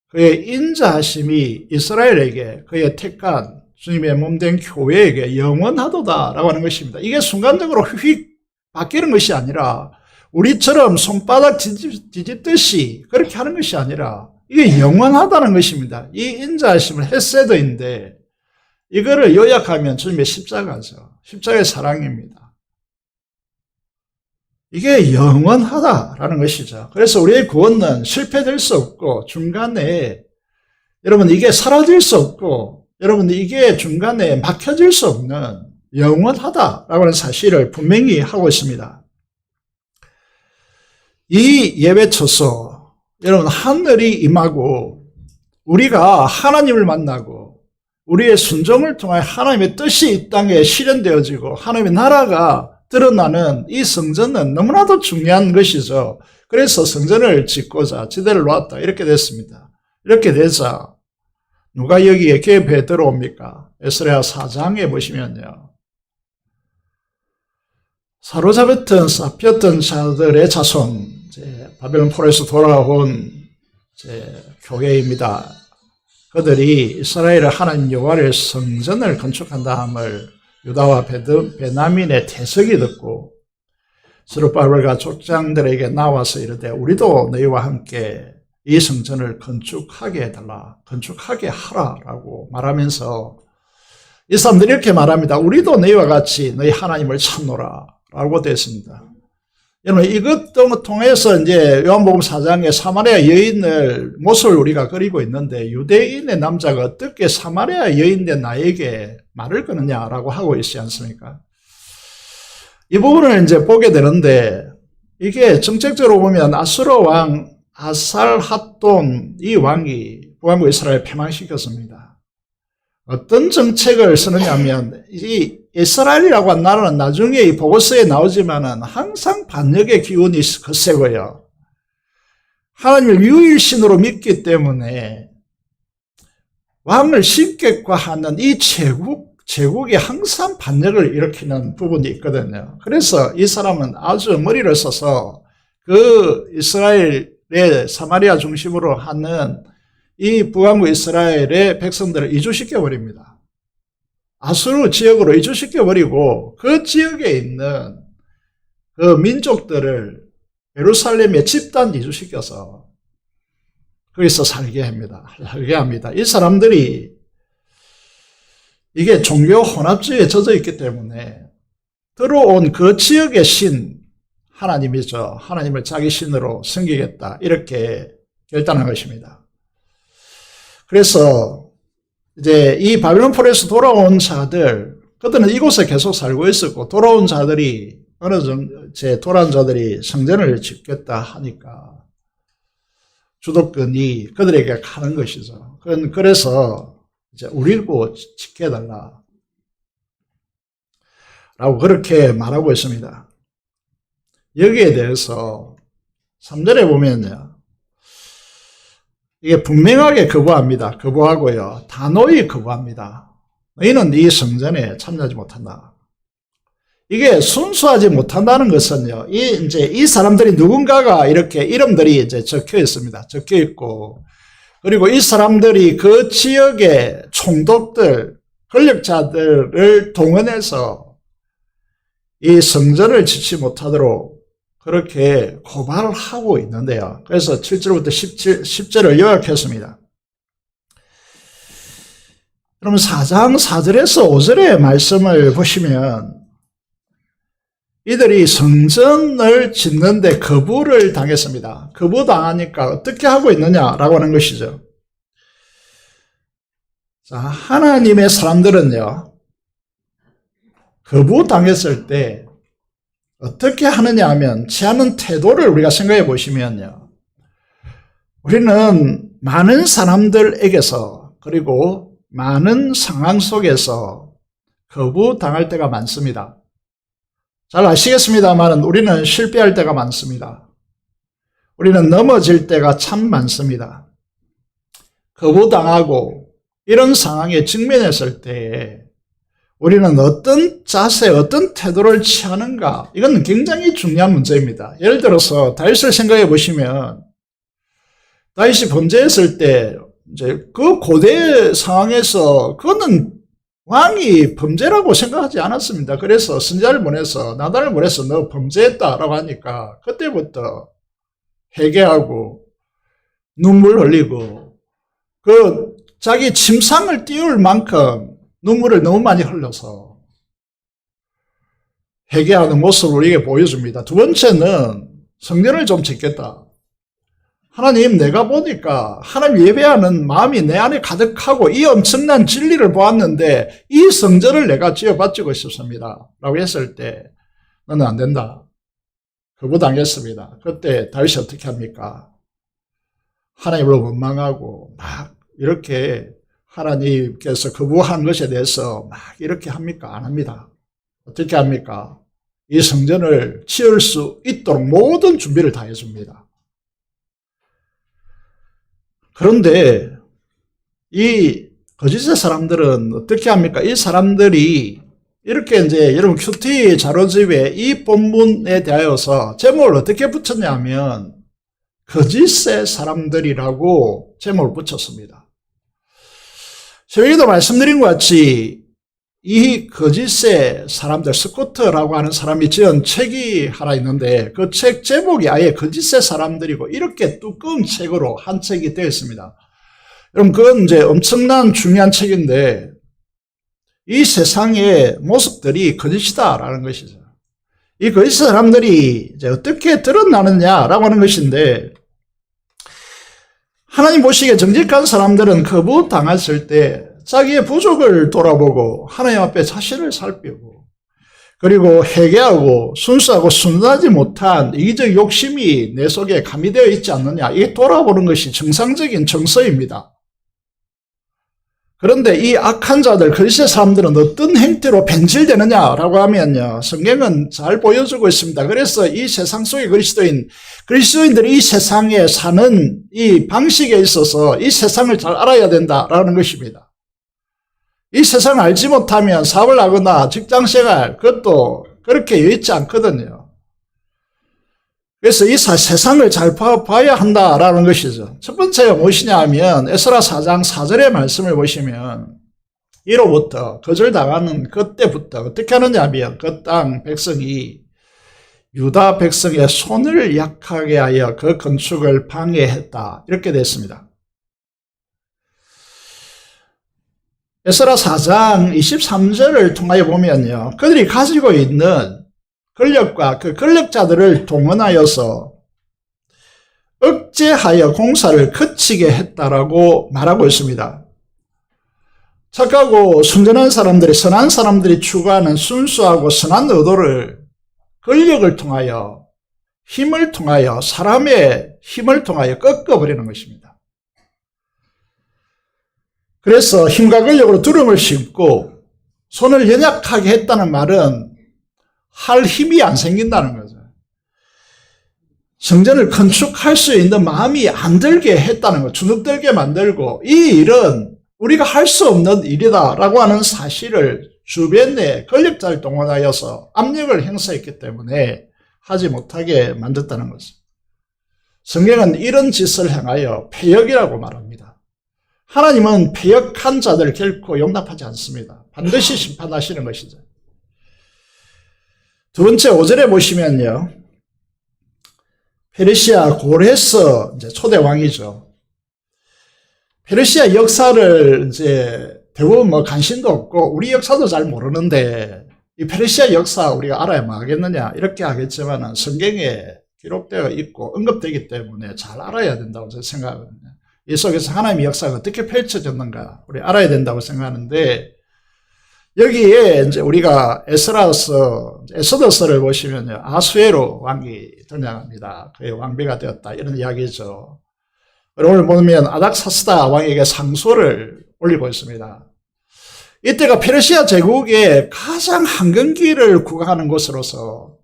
그의 인자하심이 이스라엘에게 그의 택한 주님의 몸된 교회에게 영원하도다라고 하는 것입니다. 이게 순간적으로 휙 바뀌는 것이 아니라 우리처럼 손바닥 뒤집듯이 그렇게 하는 것이 아니라 이게 영원하다는 것입니다. 이 인자하심은 헤세드인데 이거를 요약하면 주님의 십자가죠. 십자가의 사랑입니다. 이게 영원하다라는 것이죠. 그래서 우리의 구원은 실패될 수 없고 중간에 여러분 이게 사라질 수 없고 여러분 이게 중간에 막혀질 수 없는 영원하다라고 하는 사실을 분명히 하고 있습니다. 이 예배 초서 여러분 하늘이 임하고 우리가 하나님을 만나고 우리의 순종을 통해 하나님의 뜻이 이 땅에 실현되어지고 하나님의 나라가 드러나는 이 성전은 너무나도 중요한 것이죠. 그래서 성전을 짓고자 지대를 놓았다 이렇게 됐습니다. 이렇게 되자 누가 여기에 개입해 들어옵니까? 에스라 4장에 보시면요. 사로잡혔던 잡혔던 자들의 자손 바벨론 포로에서 돌아온 교회입니다. 그들이 이스라엘의 하나님 여호와의 성전을 건축한다 함을 유다와 베냐민의 태석이 듣고 스룹바벨과 족장들에게 나와서 이르되 우리도 너희와 함께 이 성전을 건축하게 해달라, 건축하게 하라라고 말하면서 이 사람들이 이렇게 말합니다. 우리도 너희와 같이 너희 하나님을 찾노라 라고 되었습니다. 여러분 이것 통해서 이제 요한복음 4장에 사마리아 여인을 모습을 우리가 그리고 있는데 유대인의 남자가 어떻게 사마리아 여인된 나에게 말을 거느냐라고 하고 있지 않습니까? 이 부분을 이제 보게 되는데 이게 정책적으로 보면 아수르 왕 아살핫돈 이 왕이 북왕국 이스라엘을 패망시켰습니다. 어떤 정책을 쓰느냐 하면 이 이스라엘이라고 한 나라는 나중에 이 보고서에 나오지만은 항상 반역의 기운이 거세고요. 하나님을 유일신으로 믿기 때문에 왕을 신격화하는 이 제국이 항상 반역을 일으키는 부분이 있거든요. 그래서 이 사람은 아주 머리를 써서 그 이스라엘의 사마리아 중심으로 하는 이 북왕국 이스라엘의 백성들을 이주시켜버립니다. 아수르 지역으로 이주시켜버리고 그 지역에 있는 그 민족들을 예루살렘에 집단 이주시켜서 거기서 살게 합니다. 이 사람들이 이게 종교 혼합주의에 젖어 있기 때문에 들어온 그 지역의 신, 하나님이죠. 하나님을 자기 신으로 섬기겠다. 이렇게 결단한 것입니다. 그래서 이제 이 바벨론 포로에서 돌아온 자들, 그들은 이곳에 계속 살고 있었고, 돌아온 자들이, 돌아온 자들이 성전을 짓겠다 하니까 주도권이 그들에게 가는 것이죠. 그래서 이제 우리고 지켜달라. 라고 그렇게 말하고 있습니다. 여기에 대해서 3절에 보면요. 이게 분명하게 거부합니다. 거부하고요. 단호히 거부합니다. 너희는 이 성전에 참여하지 못한다. 이게 순수하지 못한다는 것은요. 이 사람들이 누군가가 이렇게 이름들이 이제 적혀 있습니다. 적혀 있고, 그리고 이 사람들이 그 지역의 총독들, 권력자들을 동원해서 이 성전을 짓지 못하도록 그렇게 고발하고 있는데요. 그래서 7절부터 10절을 요약했습니다. 그럼 4장 4절에서 5절의 말씀을 보시면 이들이 성전을 짓는데 거부를 당했습니다. 거부당하니까 어떻게 하고 있느냐라고 하는 것이죠. 자, 하나님의 사람들은요, 거부당했을 때 어떻게 하느냐 하면 취하는 태도를 우리가 생각해 보시면요. 우리는 많은 사람들에게서 그리고 많은 상황 속에서 거부당할 때가 많습니다. 잘 아시겠습니다만 우리는 실패할 때가 많습니다. 우리는 넘어질 때가 참 많습니다. 거부당하고 이런 상황에 직면했을 때에 우리는 어떤 자세, 어떤 태도를 취하는가, 이건 굉장히 중요한 문제입니다. 예를 들어서 다윗을 생각해 보시면 다윗이 범죄했을 때 이제 그 고대 상황에서 그거는 왕이 범죄라고 생각하지 않았습니다. 그래서 선지자를 보내서 나단을 보내서 너 범죄했다라고 하니까 그때부터 회개하고 눈물 흘리고 그 자기 침상을 띄울 만큼 눈물을 너무 많이 흘려서 회개하는 모습을 우리에게 보여줍니다. 두 번째는 성전을 좀 짓겠다. 하나님, 내가 보니까 하나님 예배하는 마음이 내 안에 가득하고 이 엄청난 진리를 보았는데 이 성전을 내가 지어바치고 싶습니다 라고 했을 때 너는 안 된다. 거부당했습니다. 그때 다윗이 어떻게 합니까? 하나님을 원망하고 막 이렇게 하나님께서 거부한 것에 대해서 막 이렇게 합니까? 안 합니다. 어떻게 합니까? 이 성전을 지을 수 있도록 모든 준비를 다 해줍니다. 그런데 이 거짓의 사람들은 어떻게 합니까? 이 사람들이 이렇게 이제 여러분 큐티 자료집에 이 본문에 대하여서 제목을 어떻게 붙였냐면 거짓의 사람들이라고 제목을 붙였습니다. 저에게도 말씀드린 것 같이 이 거짓의 사람들, 스코트라고 하는 사람이 지은 책이 하나 있는데 그 책 제목이 아예 거짓의 사람들이고 이렇게 두꺼운 책으로 한 책이 되어 있습니다. 여러분 그건 이제 엄청난 중요한 책인데 이 세상의 모습들이 거짓이다라는 것이죠. 이 거짓 사람들이 이제 어떻게 드러나느냐라고 하는 것인데 하나님 보시기에 정직한 사람들은 거부당했을 때 자기의 부족을 돌아보고 하나님 앞에 자신을 살피고 그리고 회개하고 순수하고 순하지 못한 이기적 욕심이 내 속에 가미되어 있지 않느냐 이게 돌아보는 것이 정상적인 정서입니다. 그런데 이 악한 자들, 거짓의 사람들은 어떤 행태로 변질되느냐라고 하면요. 성경은 잘 보여주고 있습니다. 그래서 이 세상 속의 그리스도인들이 이 세상에 사는 이 방식에 있어서 이 세상을 잘 알아야 된다라는 것입니다. 이 세상을 알지 못하면 사업을 하거나 직장생활, 그것도 그렇게 여의치 않거든요. 그래서 이 세상을 잘 봐야 한다라는 것이죠. 첫 번째가 무엇이냐 하면 에스라 4장 4절의 말씀을 보시면 이로부터 거절당하는 그때부터 어떻게 하느냐 하면 그 땅 백성이 유다 백성의 손을 약하게 하여 그 건축을 방해했다. 이렇게 됐습니다. 에스라 4장 23절을 통하여 보면요. 그들이 가지고 있는 권력과 그 권력자들을 동원하여서 억제하여 공사를 그치게 했다라고 말하고 있습니다. 착하고 순전한 사람들이, 선한 사람들이 추구하는 순수하고 선한 의도를 권력을 통하여, 힘을 통하여, 사람의 힘을 통하여 꺾어버리는 것입니다. 그래서 힘과 권력으로 두려움을 심고 손을 연약하게 했다는 말은 할 힘이 안 생긴다는 거죠. 성전을 건축할 수 있는 마음이 안 들게 했다는 거, 주눅들게 만들고 이 일은 우리가 할 수 없는 일이다라고 하는 사실을 주변에 권력자를 동원하여서 압력을 행사했기 때문에 하지 못하게 만들었다는 거죠. 성경은 이런 짓을 행하여 패역이라고 말합니다. 하나님은 패역한 자들 결코 용납하지 않습니다. 반드시 심판하시는 것이죠. 두 번째 5절에 보시면요. 페르시아 고레스 이제 초대 왕이죠. 페르시아 역사를 이제 대부분 뭐 관심도 없고 우리 역사도 잘 모르는데 이 페르시아 역사 우리가 알아야 뭐 하겠느냐 이렇게 하겠지만 성경에 기록되어 있고 언급되기 때문에 잘 알아야 된다고 저는 생각하거든요. 이 속에서 하나님의 역사가 어떻게 펼쳐졌는가 우리 알아야 된다고 생각하는데 여기에 이제 우리가 에스더서를 보시면요. 아수에로 왕이 등장합니다. 그의 왕비가 되었다. 이런 이야기죠. 오늘 보면 아닥사스다 왕에게 상소를 올리고 있습니다. 이때가 페르시아 제국의 가장 황금기를 구가하는 곳으로서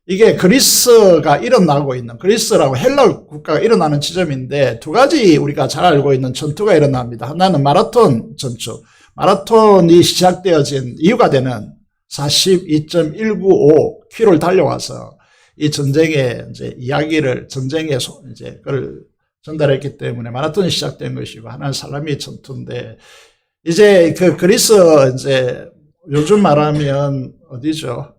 이게 그리스가 일어나고 있는, 그리스라고 헬라 국가가 일어나는 지점인데 두 가지 우리가 잘 알고 있는 전투가 일어납니다. 하나는 마라톤 전투. 마라톤이 시작되어진 이유가 되는 42.195km를 달려와서 이 전쟁의 이제 이야기를, 전쟁의 이제 그걸 전달했기 때문에 마라톤이 시작된 것이고, 하나는 살라미 전투인데, 이제 그 그리스 이제 요즘 말하면 어디죠?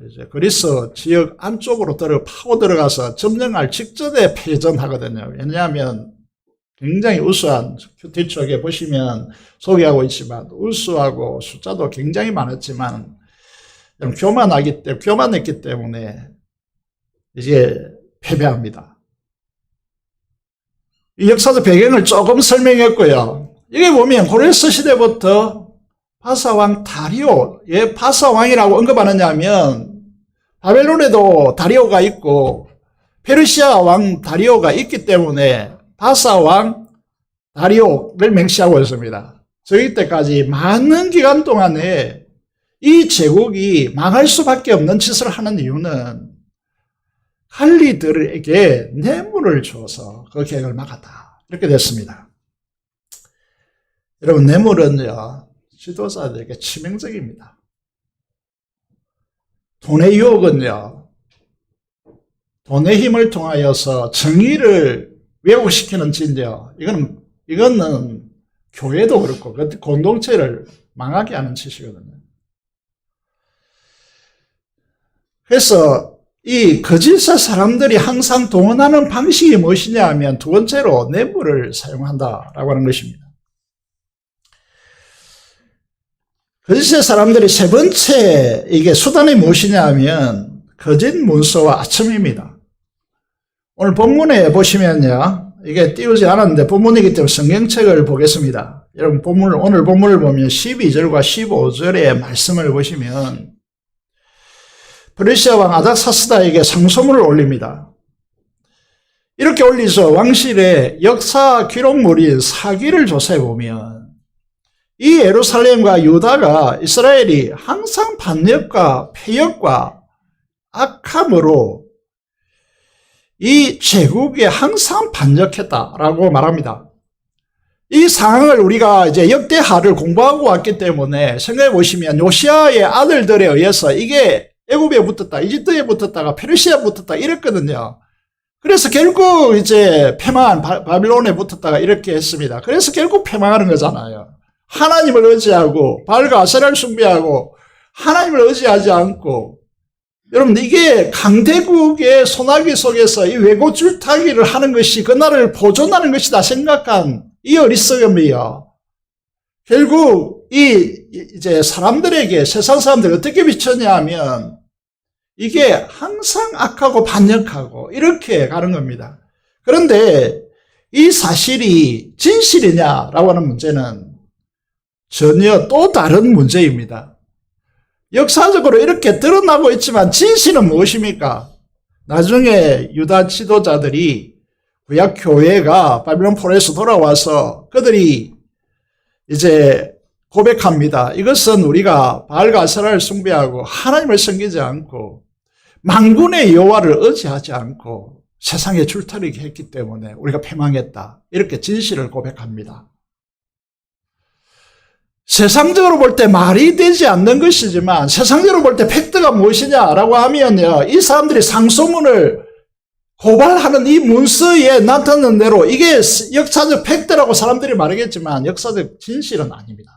이제 그리스 지역 안쪽으로 파고 들어가서 점령할 직전에 패전하거든요. 왜냐하면 굉장히 우수한, 뒤쪽에 보시면 소개하고 있지만 우수하고 숫자도 굉장히 많았지만 교만했기 때문에 이제 패배합니다. 이 역사적 배경을 조금 설명했고요. 여기 보면 고레스 시대부터 바사왕 다리오, 왜 바사왕이라고 언급하느냐 하면 바벨론에도 다리오가 있고 페르시아 왕 다리오가 있기 때문에 바사왕 다리오를 맹시하고 있습니다. 저희 때까지 많은 기간 동안에 이 제국이 망할 수밖에 없는 짓을 하는 이유는 관리들에게 뇌물을 줘서 그 계획을 막았다. 이렇게 됐습니다. 여러분, 뇌물은요, 지도자들에게 치명적입니다. 돈의 유혹은요, 돈의 힘을 통하여서 정의를 왜곡시키는 짓이요, 이거는 교회도 그렇고 공동체를 망하게 하는 짓이거든요. 그래서 이 거짓의 사람들이 항상 동원하는 방식이 무엇이냐 하면 두 번째로 뇌물을 사용한다라고 하는 것입니다. 거짓의 사람들이 세 번째 이게 수단이 무엇이냐 하면 거짓 문서와 아첨입니다. 오늘 본문에 보시면요, 이게 띄우지 않았는데 본문이기 때문에 성경책을 보겠습니다. 여러분 오늘 본문을 보면 12절과 15절의 말씀을 보시면 페르시아 왕 아닥사스다에게 상소문을 올립니다. 이렇게 올리서 왕실의 역사 기록물인 사기를 조사해 보면 이 예루살렘과 유다가 이스라엘이 항상 반역과 폐역과 악함으로 이 제국에 항상 반역했다라고 말합니다. 이 상황을 우리가 이제 역대하를 공부하고 왔기 때문에 생각해 보시면 요시아의 아들들에 의해서 이게 애굽에 붙었다, 이집트에 붙었다가 페르시아에 붙었다 이랬거든요. 그래서 결국 이제 패망한 바빌론에 붙었다가 이렇게 했습니다. 그래서 결국 패망하는 거잖아요. 하나님을 의지하고 바알과 아세라를 숭배하고 하나님을 의지하지 않고, 여러분 이게 강대국의 소나기 속에서 이 왜곡 줄타기를 하는 것이 그 나라를 보존하는 것이다 생각한 이 어리석음이요, 결국 이제 사람들에게, 세상 사람들이 어떻게 비쳤냐 하면 이게 항상 악하고 반역하고 이렇게 가는 겁니다. 그런데 이 사실이 진실이냐라고 하는 문제는 전혀 또 다른 문제입니다. 역사적으로 이렇게 드러나고 있지만 진실은 무엇입니까? 나중에 유다 지도자들이 구약 교회가 바빌론 포로에서 돌아와서 그들이 이제 고백합니다. 이것은 우리가 바알과 아세라를 숭배하고 하나님을 섬기지 않고 만군의 여호와를 의지하지 않고 세상에 줄타리게 했기 때문에 우리가 패망했다. 이렇게 진실을 고백합니다. 세상적으로 볼 때 말이 되지 않는 것이지만 세상적으로 볼 때 팩트가 무엇이냐라고 하면요, 이 사람들이 상소문을 고발하는 이 문서에 나타난 대로 이게 역사적 팩트라고 사람들이 말하겠지만 역사적 진실은 아닙니다.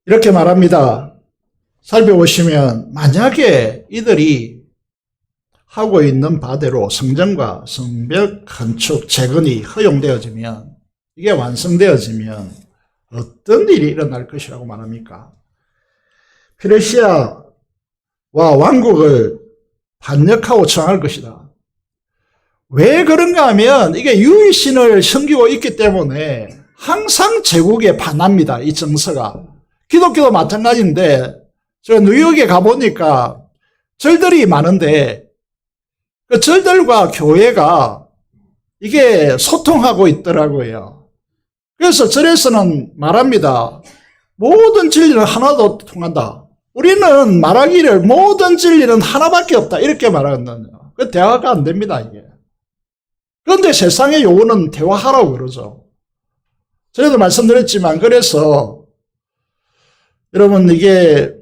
이렇게 말합니다. 살펴보시면 만약에 이들이 하고 있는 바대로 성전과 성벽 건축 재건이 허용되어지면, 이게 완성되어지면 어떤 일이 일어날 것이라고 말합니까? 페르시아와 왕국을 반역하고 저항할 것이다. 왜 그런가 하면 이게 유일신을 섬기고 있기 때문에 항상 제국에 반합니다. 이 정서가. 기독교도 마찬가지인데 제가 뉴욕에 가보니까 절들이 많은데 그 절들과 교회가 이게 소통하고 있더라고요. 그래서 절에서는 말합니다. 모든 진리는 하나도 통한다. 우리는 말하기를 모든 진리는 하나밖에 없다. 이렇게 말하거든요. 그 대화가 안 됩니다, 이게. 그런데 세상의 요구는 대화하라고 그러죠. 전에도 말씀드렸지만, 그래서 여러분, 이게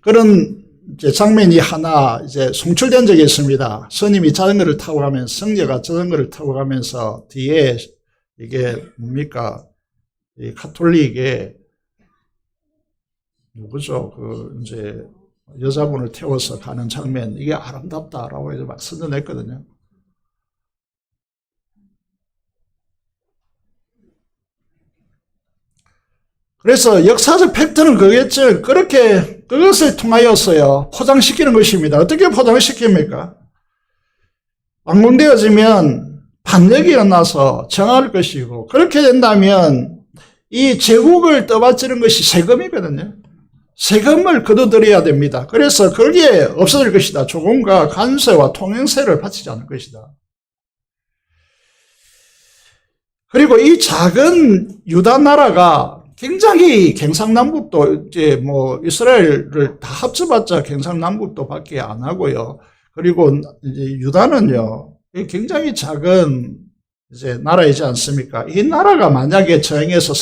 그런 이제 장면이 하나 이제 송출된 적이 있습니다. 스님이 자전거를 타고 가면서, 성녀가 자전거를 타고 가면서 뒤에 이게 뭡니까? 이 가톨릭의 누구죠? 그 이제 여자분을 태워서 가는 장면, 이게 아름답다라고 해서 막 선전했거든요. 그래서 역사적 팩트는 그겠죠. 그렇게 그것을 통하여서요 포장시키는 것입니다. 어떻게 포장시킵니까? 완공되어지면 반역이 일어나서 정할 것이고, 그렇게 된다면 이 제국을 떠받치는 것이 세금이거든요. 세금을 거둬들여야 됩니다. 그래서 거기에 없어질 것이다. 조공과 관세와 통행세를 바치지 않을 것이다. 그리고 이 작은 유다 나라가 굉장히 경상남북도 이제 뭐 이스라엘을 다 합쳐봤자 경상남북도밖에 안 하고요. 그리고 이제 유다는요 굉장히 작은 이제 나라이지 않습니까? 이 나라가 만약에 저행해서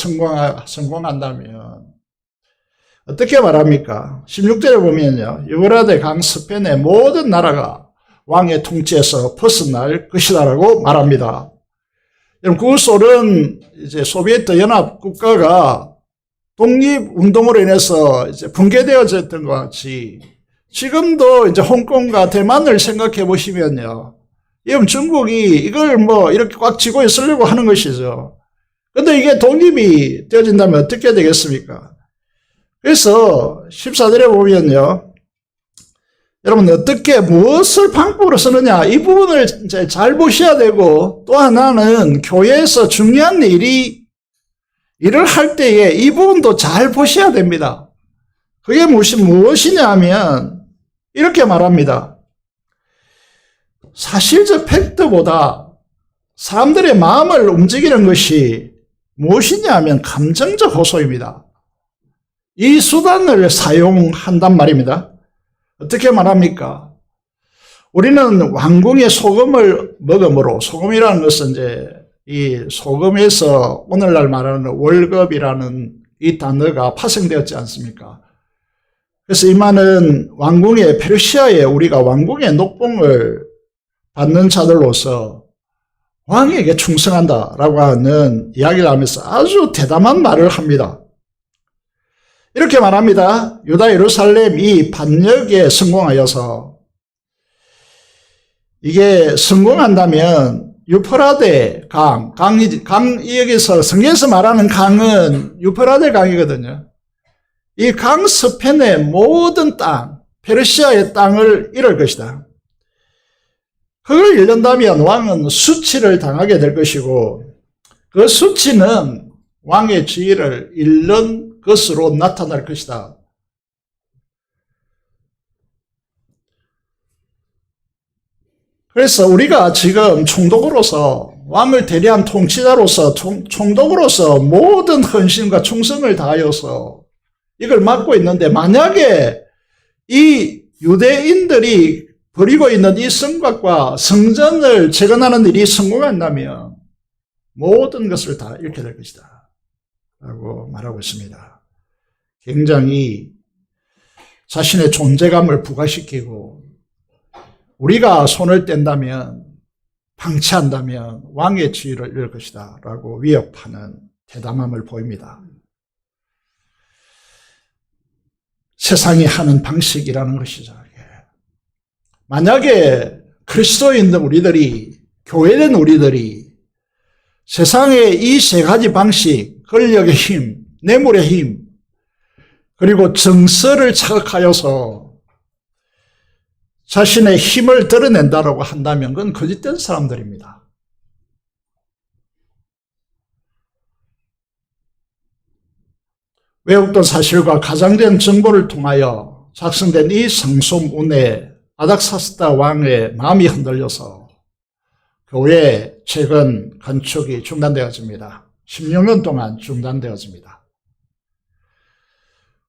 성공한다면 어떻게 말합니까? 16절에 보면요, 유브라데 강 서편의 모든 나라가 왕의 통치에서 벗어날 것이다라고 말합니다. 여러분, 구소련 이제 소비에트 연합 국가가 독립운동으로 인해서 이제 붕괴되어졌던 것 같이 지금도 이제 홍콩과 대만을 생각해 보시면요. 이건 중국이 이걸 뭐 이렇게 꽉 쥐고 있으려고 하는 것이죠. 근데 이게 독립이 되어진다면 어떻게 되겠습니까? 그래서 14절에 보면요. 여러분, 어떻게, 무엇을 방법으로 쓰느냐, 이 부분을 이제 잘 보셔야 되고, 또 하나는 교회에서 중요한 일을 할 때에 이 부분도 잘 보셔야 됩니다. 그게 무엇이냐 하면, 이렇게 말합니다. 사실적 팩트보다 사람들의 마음을 움직이는 것이 무엇이냐 하면 감정적 호소입니다. 이 수단을 사용한단 말입니다. 어떻게 말합니까? 우리는 왕궁의 소금을 먹음으로, 소금이라는 것은 이제 이 소금에서 오늘날 말하는 월급이라는 이 단어가 파생되었지 않습니까? 그래서 이만은 왕궁의 페르시아에 우리가 왕궁의 녹봉을 받는 자들로서 왕에게 충성한다라고 하는 이야기를 하면서 아주 대담한 말을 합니다. 이렇게 말합니다. 유다 예루살렘이 반역에 성공하여서 이게 성공한다면 유프라데 강, 여기서 성경에서 말하는 강은 유프라데 강이거든요. 이 강 서편의 모든 땅, 페르시아의 땅을 잃을 것이다. 그걸 잃는다면 왕은 수치를 당하게 될 것이고, 그 수치는 왕의 지위를 잃는 것으로 나타날 것이다. 그래서 우리가 지금 총독으로서, 왕을 대리한 통치자로서, 총독으로서 모든 헌신과 충성을 다하여서 이걸 맡고 있는데, 만약에 이 유대인들이 버리고 있는 이 성곽과 성전을 재건하는 일이 성공한다면 모든 것을 다 잃게 될 것이다 라고 말하고 있습니다. 굉장히 자신의 존재감을 부각시키고, 우리가 손을 뗀다면, 방치한다면 왕의 지위를 잃을 것이다 라고 위협하는 대담함을 보입니다. 세상이 하는 방식이라는 것이죠. 만약에 그리스도인 우리들이, 교회된 우리들이 세상의 이 세 가지 방식, 권력의 힘, 뇌물의 힘, 그리고 정서를 자극하여서 자신의 힘을 드러낸다라고 한다면 그건 거짓된 사람들입니다. 외국도 사실과 가장된 정보를 통하여 작성된 이 상소문에 아닥사스다 왕의 마음이 흔들려서 교회 최근 건축이 중단되어집니다. 16년 동안 중단되어집니다.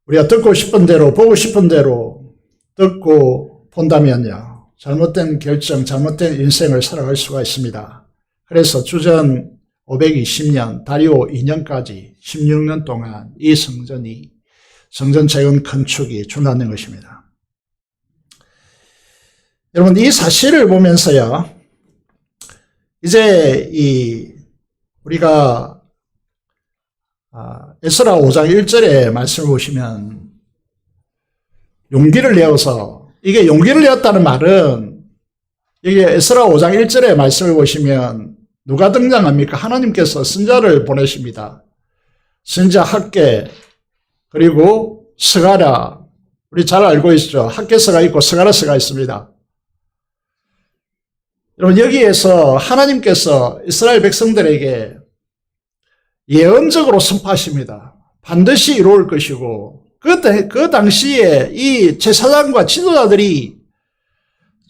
우리가 듣고 싶은 대로 보고 싶은 대로 듣고 본다면요, 잘못된 결정, 잘못된 인생을 살아갈 수가 있습니다. 그래서 주전 520년 다리오 2년까지 16년 동안 이 성전 재건 건축이 중단된 것입니다. 여러분, 이 사실을 보면서요, 이제 우리가 에스라 5장 1절의 말씀을 보시면 용기를 내어서, 이게 용기를 내었다는 말은, 이게 에스라 5장 1절의 말씀을 보시면 누가 등장합니까? 하나님께서 선자를 보내십니다. 선자 학개, 그리고 스가랴, 우리 잘 알고 있죠? 학개서가 있고 스가랴서가 있습니다. 여러분, 여기에서 하나님께서 이스라엘 백성들에게 예언적으로 선포하십니다. 반드시 이루어질 것이고, 그 당시에 이 제사장과 지도자들이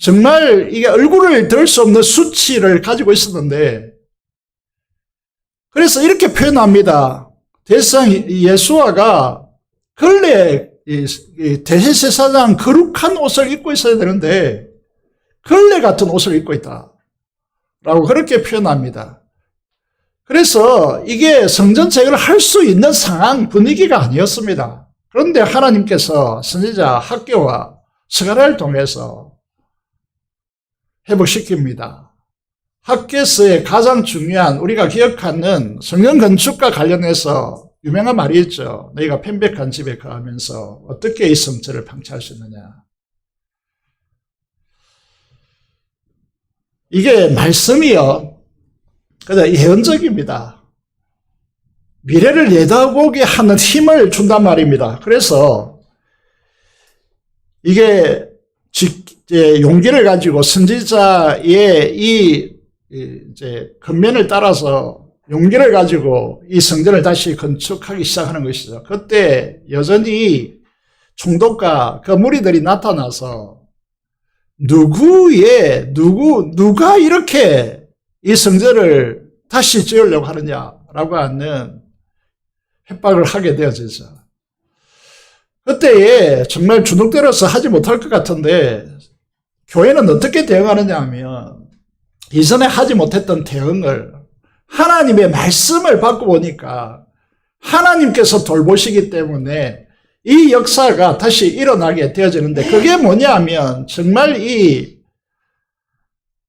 정말 이게 얼굴을 들 수 없는 수치를 가지고 있었는데, 그래서 이렇게 표현합니다. 대상 예수아가 근래 대제사장 거룩한 옷을 입고 있어야 되는데 걸레 같은 옷을 입고 있다 라고 그렇게 표현합니다. 그래서 이게 성전 재건을 할 수 있는 상황, 분위기가 아니었습니다. 그런데 하나님께서 선지자 학개와 스가랴를 통해서 회복시킵니다. 학개서의 가장 중요한, 우리가 기억하는 성전 건축과 관련해서 유명한 말이 있죠. 너희가 편백한 집에 거하면서 어떻게 이 성전을 방치할 수 있느냐. 이게 말씀이요, 그냥 예언적입니다. 미래를 내다보게 하는 힘을 준단 말입니다. 그래서 이게 용기를 가지고 선지자의 이제 근면을 따라서 용기를 가지고 이 성전을 다시 건축하기 시작하는 것이죠. 그때 여전히 총독과 그 무리들이 나타나서 누가 이렇게 이 성전을 다시 지으려고 하느냐라고 하는 협박을 하게 되어지죠. 그때에 정말 주눅들어서 하지 못할 것 같은데 교회는 어떻게 대응하느냐 하면 이전에 하지 못했던 대응을 하나님의 말씀을 받고 보니까 하나님께서 돌보시기 때문에 이 역사가 다시 일어나게 되어지는데, 그게 뭐냐 하면 정말 이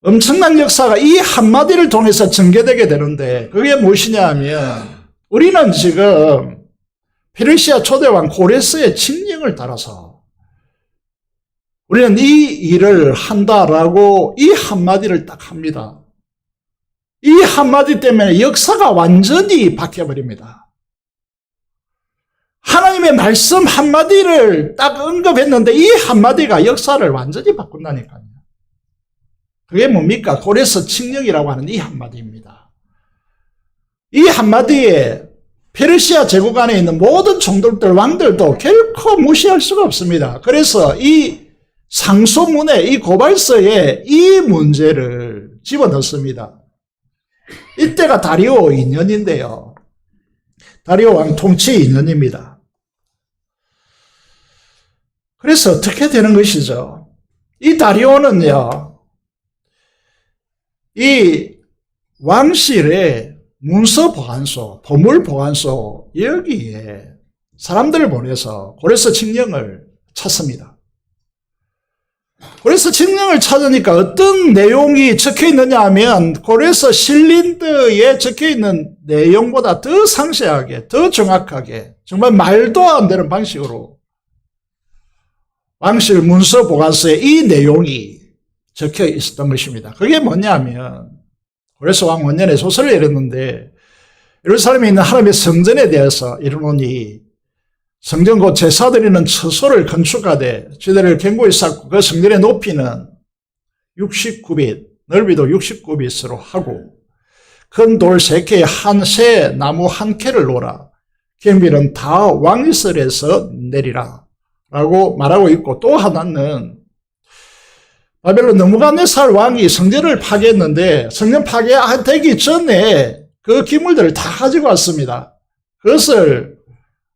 엄청난 역사가 이 한마디를 통해서 전개되게 되는데, 그게 무엇이냐 하면 우리는 지금 페르시아 초대왕 고레스의 칙령을 따라서 우리는 이 일을 한다라고 이 한마디를 딱 합니다. 이 한마디 때문에 역사가 완전히 바뀌어버립니다. 하나님의 말씀 한마디를 딱 언급했는데 이 한마디가 역사를 완전히 바꾼다니까요. 그게 뭡니까? 고레스 칙령이라고 하는 이 한마디입니다. 이 한마디에 페르시아 제국 안에 있는 모든 총독들, 왕들도 결코 무시할 수가 없습니다. 그래서 이 상소문에, 이 고발서에 이 문제를 집어넣습니다. 이때가 다리오 2년인데요. 다리오 왕 통치 2년입니다. 그래서 어떻게 되는 것이죠? 이 다리오는요, 이 왕실의 문서 보관소, 보물 보관소, 여기에 사람들을 보내서 고레스 칙령을 찾습니다. 고레스 칙령을 찾으니까 어떤 내용이 적혀 있느냐 하면 고레스 실린드에 적혀 있는 내용보다 더 상세하게, 더 정확하게, 정말 말도 안 되는 방식으로 왕실 문서 보관서에 이 내용이 적혀 있었던 것입니다. 그게 뭐냐면 고레스 왕 원년에 소설을 내렸는데 예루살렘에 있는 하나님의 성전에 대해서 이르노니 성전 곧 제사드리는 처소를 건축하되 지대를 견고히 쌓고 그 성전의 높이는 69빛, 넓이도 69빛으로 하고 큰 돌 3개에 한 새 나무 한 캐를 놓으라. 경비는 다 왕실에서 내리라 라고 말하고 있고, 또 하나는 바벨론 느부갓네살 왕이 성전을 파괴했는데 성전 파괴되기 전에 그 기물들을 다 가지고 왔습니다. 그것을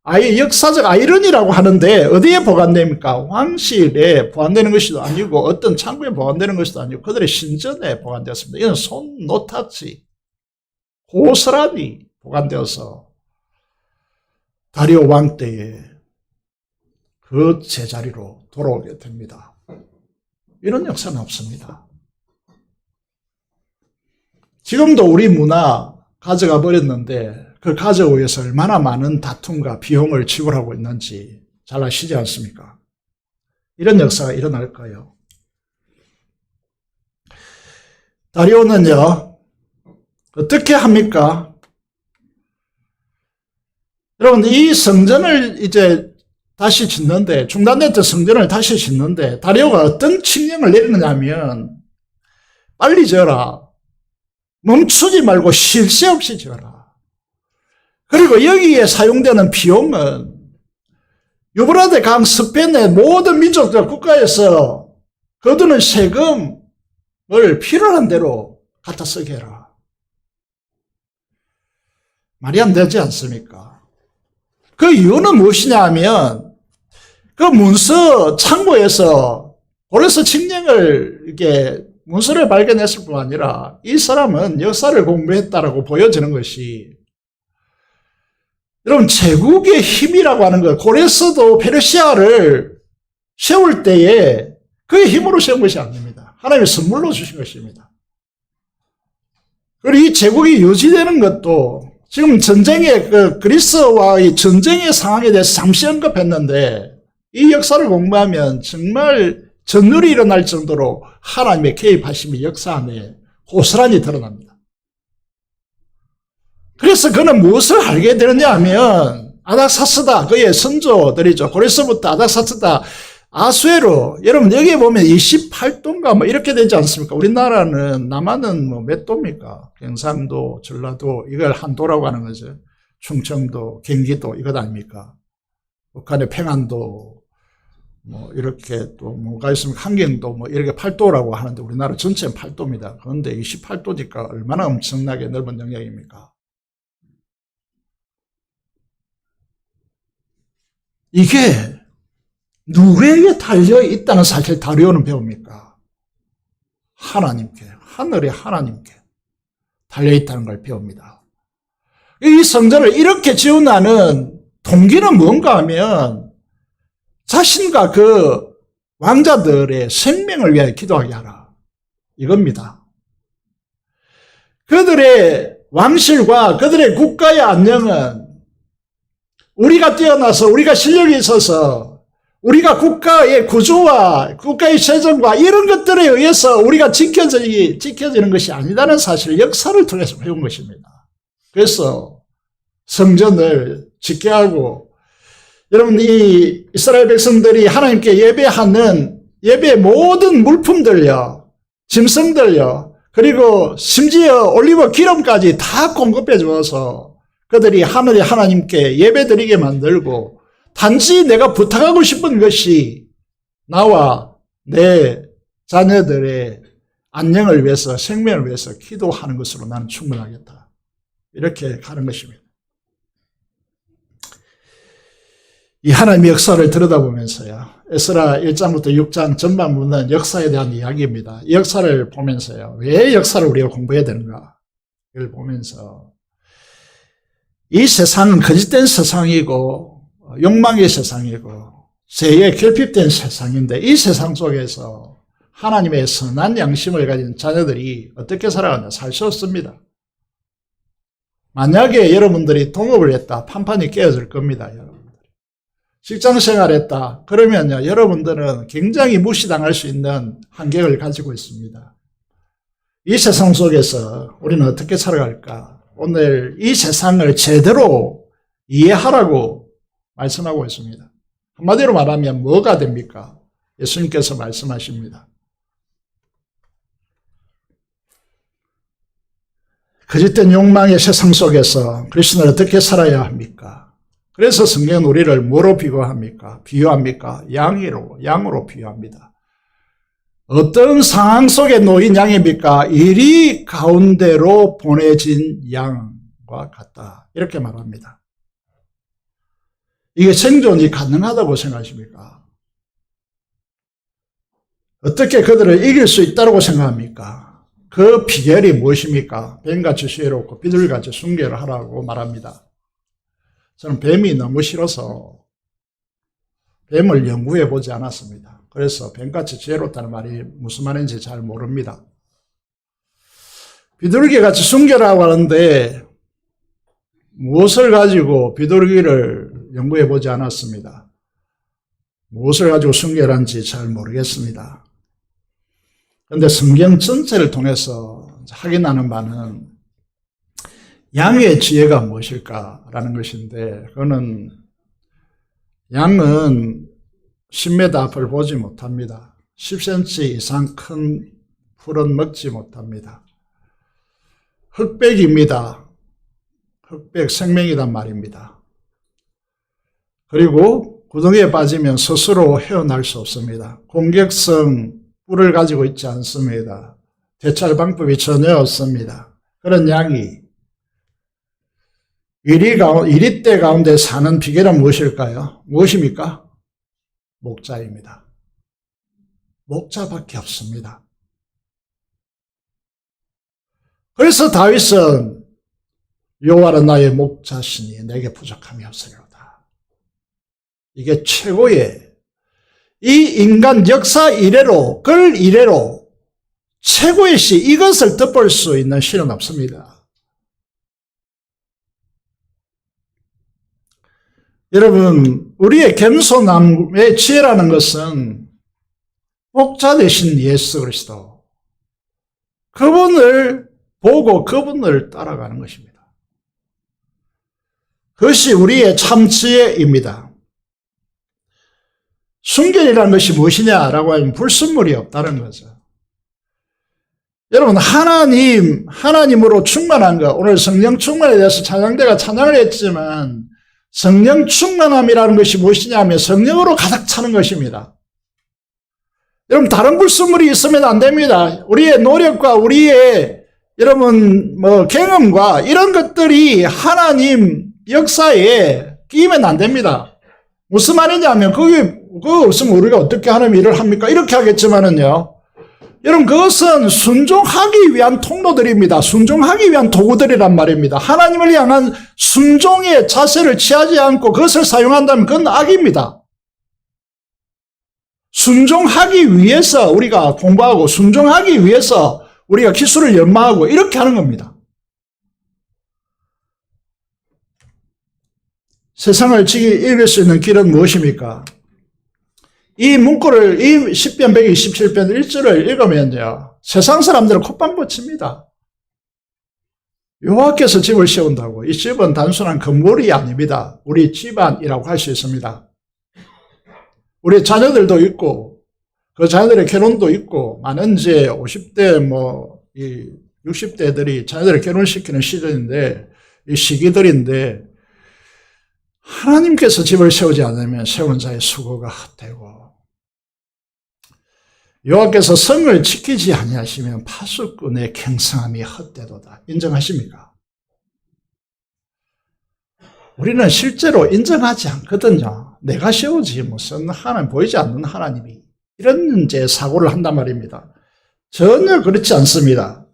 아예 역사적 아이러니라고 하는데 어디에 보관됩니까? 왕실에 보관되는 것이 아니고 어떤 창고에 보관되는 것이 아니고 그들의 신전에 보관되었습니다. 이건 손 노타치, 고스란히 보관되어서 다리오 왕 때에 그 제자리로 돌아오게 됩니다. 이런 역사는 없습니다. 지금도 우리 문화 가져가 버렸는데 그 가져오기 위해서 얼마나 많은 다툼과 비용을 지불하고 있는지 잘 아시지 않습니까? 이런 역사가 일어날까요? 다리오는요, 어떻게 합니까? 여러분, 이 성전을 이제 다시 짓는데, 중단됐던 성전을 다시 짓는데, 다리오가 어떤 칙령을 내리느냐 하면, 빨리 지어라. 멈추지 말고 쉴 새 없이 지어라. 그리고 여기에 사용되는 비용은, 유브라데 강 서편의 모든 민족들 국가에서 거두는 세금을 필요한 대로 갖다 쓰게 해라. 말이 안 되지 않습니까? 그 이유는 무엇이냐 하면, 그 문서 창고에서 고레스 칙령을 이렇게 문서를 발견했을 뿐 아니라 이 사람은 역사를 공부했다라고 보여지는 것이, 여러분, 제국의 힘이라고 하는 것, 고레스도 페르시아를 세울 때에 그의 힘으로 세운 것이 아닙니다. 하나님의 선물로 주신 것입니다. 그리고 이 제국이 유지되는 것도 지금 전쟁의 그리스와의 전쟁의 상황에 대해서 잠시 언급했는데, 이 역사를 공부하면 정말 전율이 일어날 정도로 하나님의 개입하심이 역사 안에 고스란히 드러납니다. 그래서 그는 무엇을 알게 되느냐 하면, 아닥사스다, 그의 선조들이죠. 고레스부터 아닥사스다, 아수에로, 여러분 여기에 보면 28도인가 뭐 이렇게 되지 않습니까? 우리나라는, 남한은 뭐 몇 도입니까? 경상도, 전라도, 이걸 한도라고 하는 거죠. 충청도, 경기도, 이것 아닙니까? 북한의 평안도, 뭐 이렇게 또 뭐가 있으면 함경도 뭐 이렇게 8도라고 하는데 우리나라 전체는 8도입니다. 그런데 28도니까 얼마나 엄청나게 넓은 영역입니까? 이게 누구에게 달려있다는 사실 다리오는 배웁니까? 하나님께, 하늘의 하나님께 달려있다는 걸 배웁니다. 이 성전을 이렇게 지어나는 동기는 뭔가 하면 자신과 그 왕자들의 생명을 위하여 기도하게 하라. 이겁니다. 그들의 왕실과 그들의 국가의 안녕은 우리가 뛰어나서 우리가 실력이 있어서 우리가 국가의 구조와 국가의 재정과 이런 것들에 의해서 우리가 지켜지는 것이 아니라는 사실을 역사를 통해서 배운 것입니다. 그래서 성전을 짓게 하고, 여러분 이 이스라엘 백성들이 하나님께 예배하는 예배의 모든 물품들요, 짐승들요, 그리고 심지어 올리브 기름까지 다 공급해 주어서 그들이 하늘의 하나님께 예배드리게 만들고, 단지 내가 부탁하고 싶은 것이 나와 내 자녀들의 안녕을 위해서, 생명을 위해서 기도하는 것으로 나는 충분하겠다. 이렇게 가는 것입니다. 이 하나님의 역사를 들여다보면서요, 에스라 1장부터 6장 전반부는 역사에 대한 이야기입니다. 이 역사를 보면서요, 왜 역사를 우리가 공부해야 되는가, 이걸 보면서 이 세상은 거짓된 세상이고 욕망의 세상이고 죄에 결핍된 세상인데, 이 세상 속에서 하나님의 선한 양심을 가진 자녀들이 어떻게 살아가냐? 살 수 없습니다. 만약에 여러분들이 동업을 했다, 판판이 깨어질 겁니다. 여러분들 직장생활 했다 그러면요, 여러분들은 굉장히 무시당할 수 있는 한계를 가지고 있습니다. 이 세상 속에서 우리는 어떻게 살아갈까? 오늘 이 세상을 제대로 이해하라고 말씀하고 있습니다. 한마디로 말하면 뭐가 됩니까? 예수님께서 말씀하십니다. 거짓된 욕망의 세상 속에서 그리스도는 어떻게 살아야 합니까? 그래서 성경은 우리를 뭐로 비유합니까? 양으로 비유합니다. 어떤 상황 속에 놓인 양입니까? 이리 가운데로 보내진 양과 같다. 이렇게 말합니다. 이게 생존이 가능하다고 생각하십니까? 어떻게 그들을 이길 수 있다고 생각합니까? 그 비결이 무엇입니까? 뱀같이 지혜롭고 비둘기같이 순결을 하라고 말합니다. 저는 뱀이 너무 싫어서 뱀을 연구해 보지 않았습니다. 그래서 뱀같이 지혜롭다는 말이 무슨 말인지 잘 모릅니다. 비둘기같이 순결하라고 하는데 무엇을 가지고 비둘기를 연구해 보지 않았습니다. 무엇을 가지고 순결한지 잘 모르겠습니다. 그런데 성경 전체를 통해서 확인하는 바는 양의 지혜가 무엇일까라는 것인데, 그거는 양은 10m 앞을 보지 못합니다. 10cm 이상 큰 풀은 먹지 못합니다. 흑백입니다. 흑백 생명이란 말입니다. 그리고 구덩이에 빠지면 스스로 헤어날 수 없습니다. 공격성 뿔을 가지고 있지 않습니다. 대처할 방법이 전혀 없습니다. 그런 양이 이리떼 가운데 사는 비결은 무엇일까요? 무엇입니까? 목자입니다. 목자밖에 없습니다. 그래서 다윗은 여호와는 나의 목자시니 내게 부족함이 없으리로다. 이게 최고의, 이 인간 역사 이래로, 글 이래로 최고의 시, 이것을 덮을 수 있는 시는 없습니다. 여러분, 우리의 겸손함의 지혜라는 것은 목자 되신 예수 그리스도, 그분을 보고 그분을 따라가는 것입니다. 그것이 우리의 참 지혜입니다. 순결이라는 것이 무엇이냐라고 하면 불순물이 없다는 거죠. 여러분, 하나님으로 충만한 것, 오늘 성령 충만에 대해서 찬양대가 찬양을 했지만 성령 충만함이라는 것이 무엇이냐 하면 성령으로 가득 차는 것입니다. 여러분, 다른 불순물이 있으면 안 됩니다. 우리의 노력과 우리의 여러분 경험과 이런 것들이 하나님 역사에 끼면 안 됩니다. 무슨 말이냐면 그거 없으면 우리가 어떻게 하나님 일을 합니까? 이렇게 하겠지만은요. 여러분, 그것은 순종하기 위한 통로들입니다. 순종하기 위한 도구들이란 말입니다. 하나님을 향한 순종의 자세를 취하지 않고 그것을 사용한다면 그건 악입니다. 순종하기 위해서 우리가 공부하고 순종하기 위해서 우리가 기술을 연마하고 이렇게 하는 겁니다. 세상을 읽을 수 있는 길은 무엇입니까? 이 문구를, 이 시편 127편 1절을 읽으면요, 세상 사람들은 콧방귀 칩니다. 여호와께서 집을 세운다고. 이 집은 단순한 건물이 아닙니다. 우리 집안이라고 할 수 있습니다. 우리 자녀들도 있고, 그 자녀들의 결혼도 있고, 많은 이제 50대, 60대들이 자녀들을 결혼시키는 시절인데, 이 시기들인데, 하나님께서 집을 세우지 않으면 세운 자의 수고가 헛되고, 여호와께서 성을 지키지 아니하시면 파수꾼의 경성함이 헛되도다. 인정하십니까? 우리는 실제로 인정하지 않거든요. 내가 세우지 무슨 하나님, 보이지 않는 하나님이, 이런 이제 사고를 한단 말입니다. 전혀 그렇지 않습니다.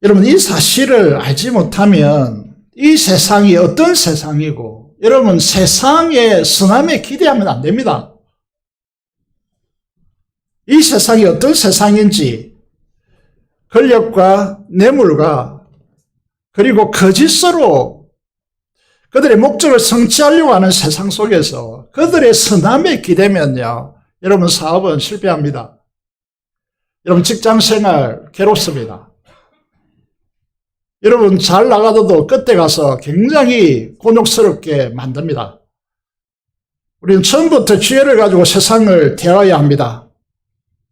여러분, 이 사실을 알지 못하면 이 세상이 어떤 세상이고, 여러분, 세상의 선함에 기대하면 안 됩니다. 이 세상이 어떤 세상인지, 권력과 뇌물과 그리고 거짓으로 그들의 목적을 성취하려고 하는 세상 속에서 그들의 선함에 기대면요, 여러분, 사업은 실패합니다. 여러분, 직장생활 괴롭습니다. 여러분, 잘 나가도 끝에 가서 굉장히 곤욕스럽게 만듭니다. 우리는 처음부터 지혜를 가지고 세상을 대해야 합니다.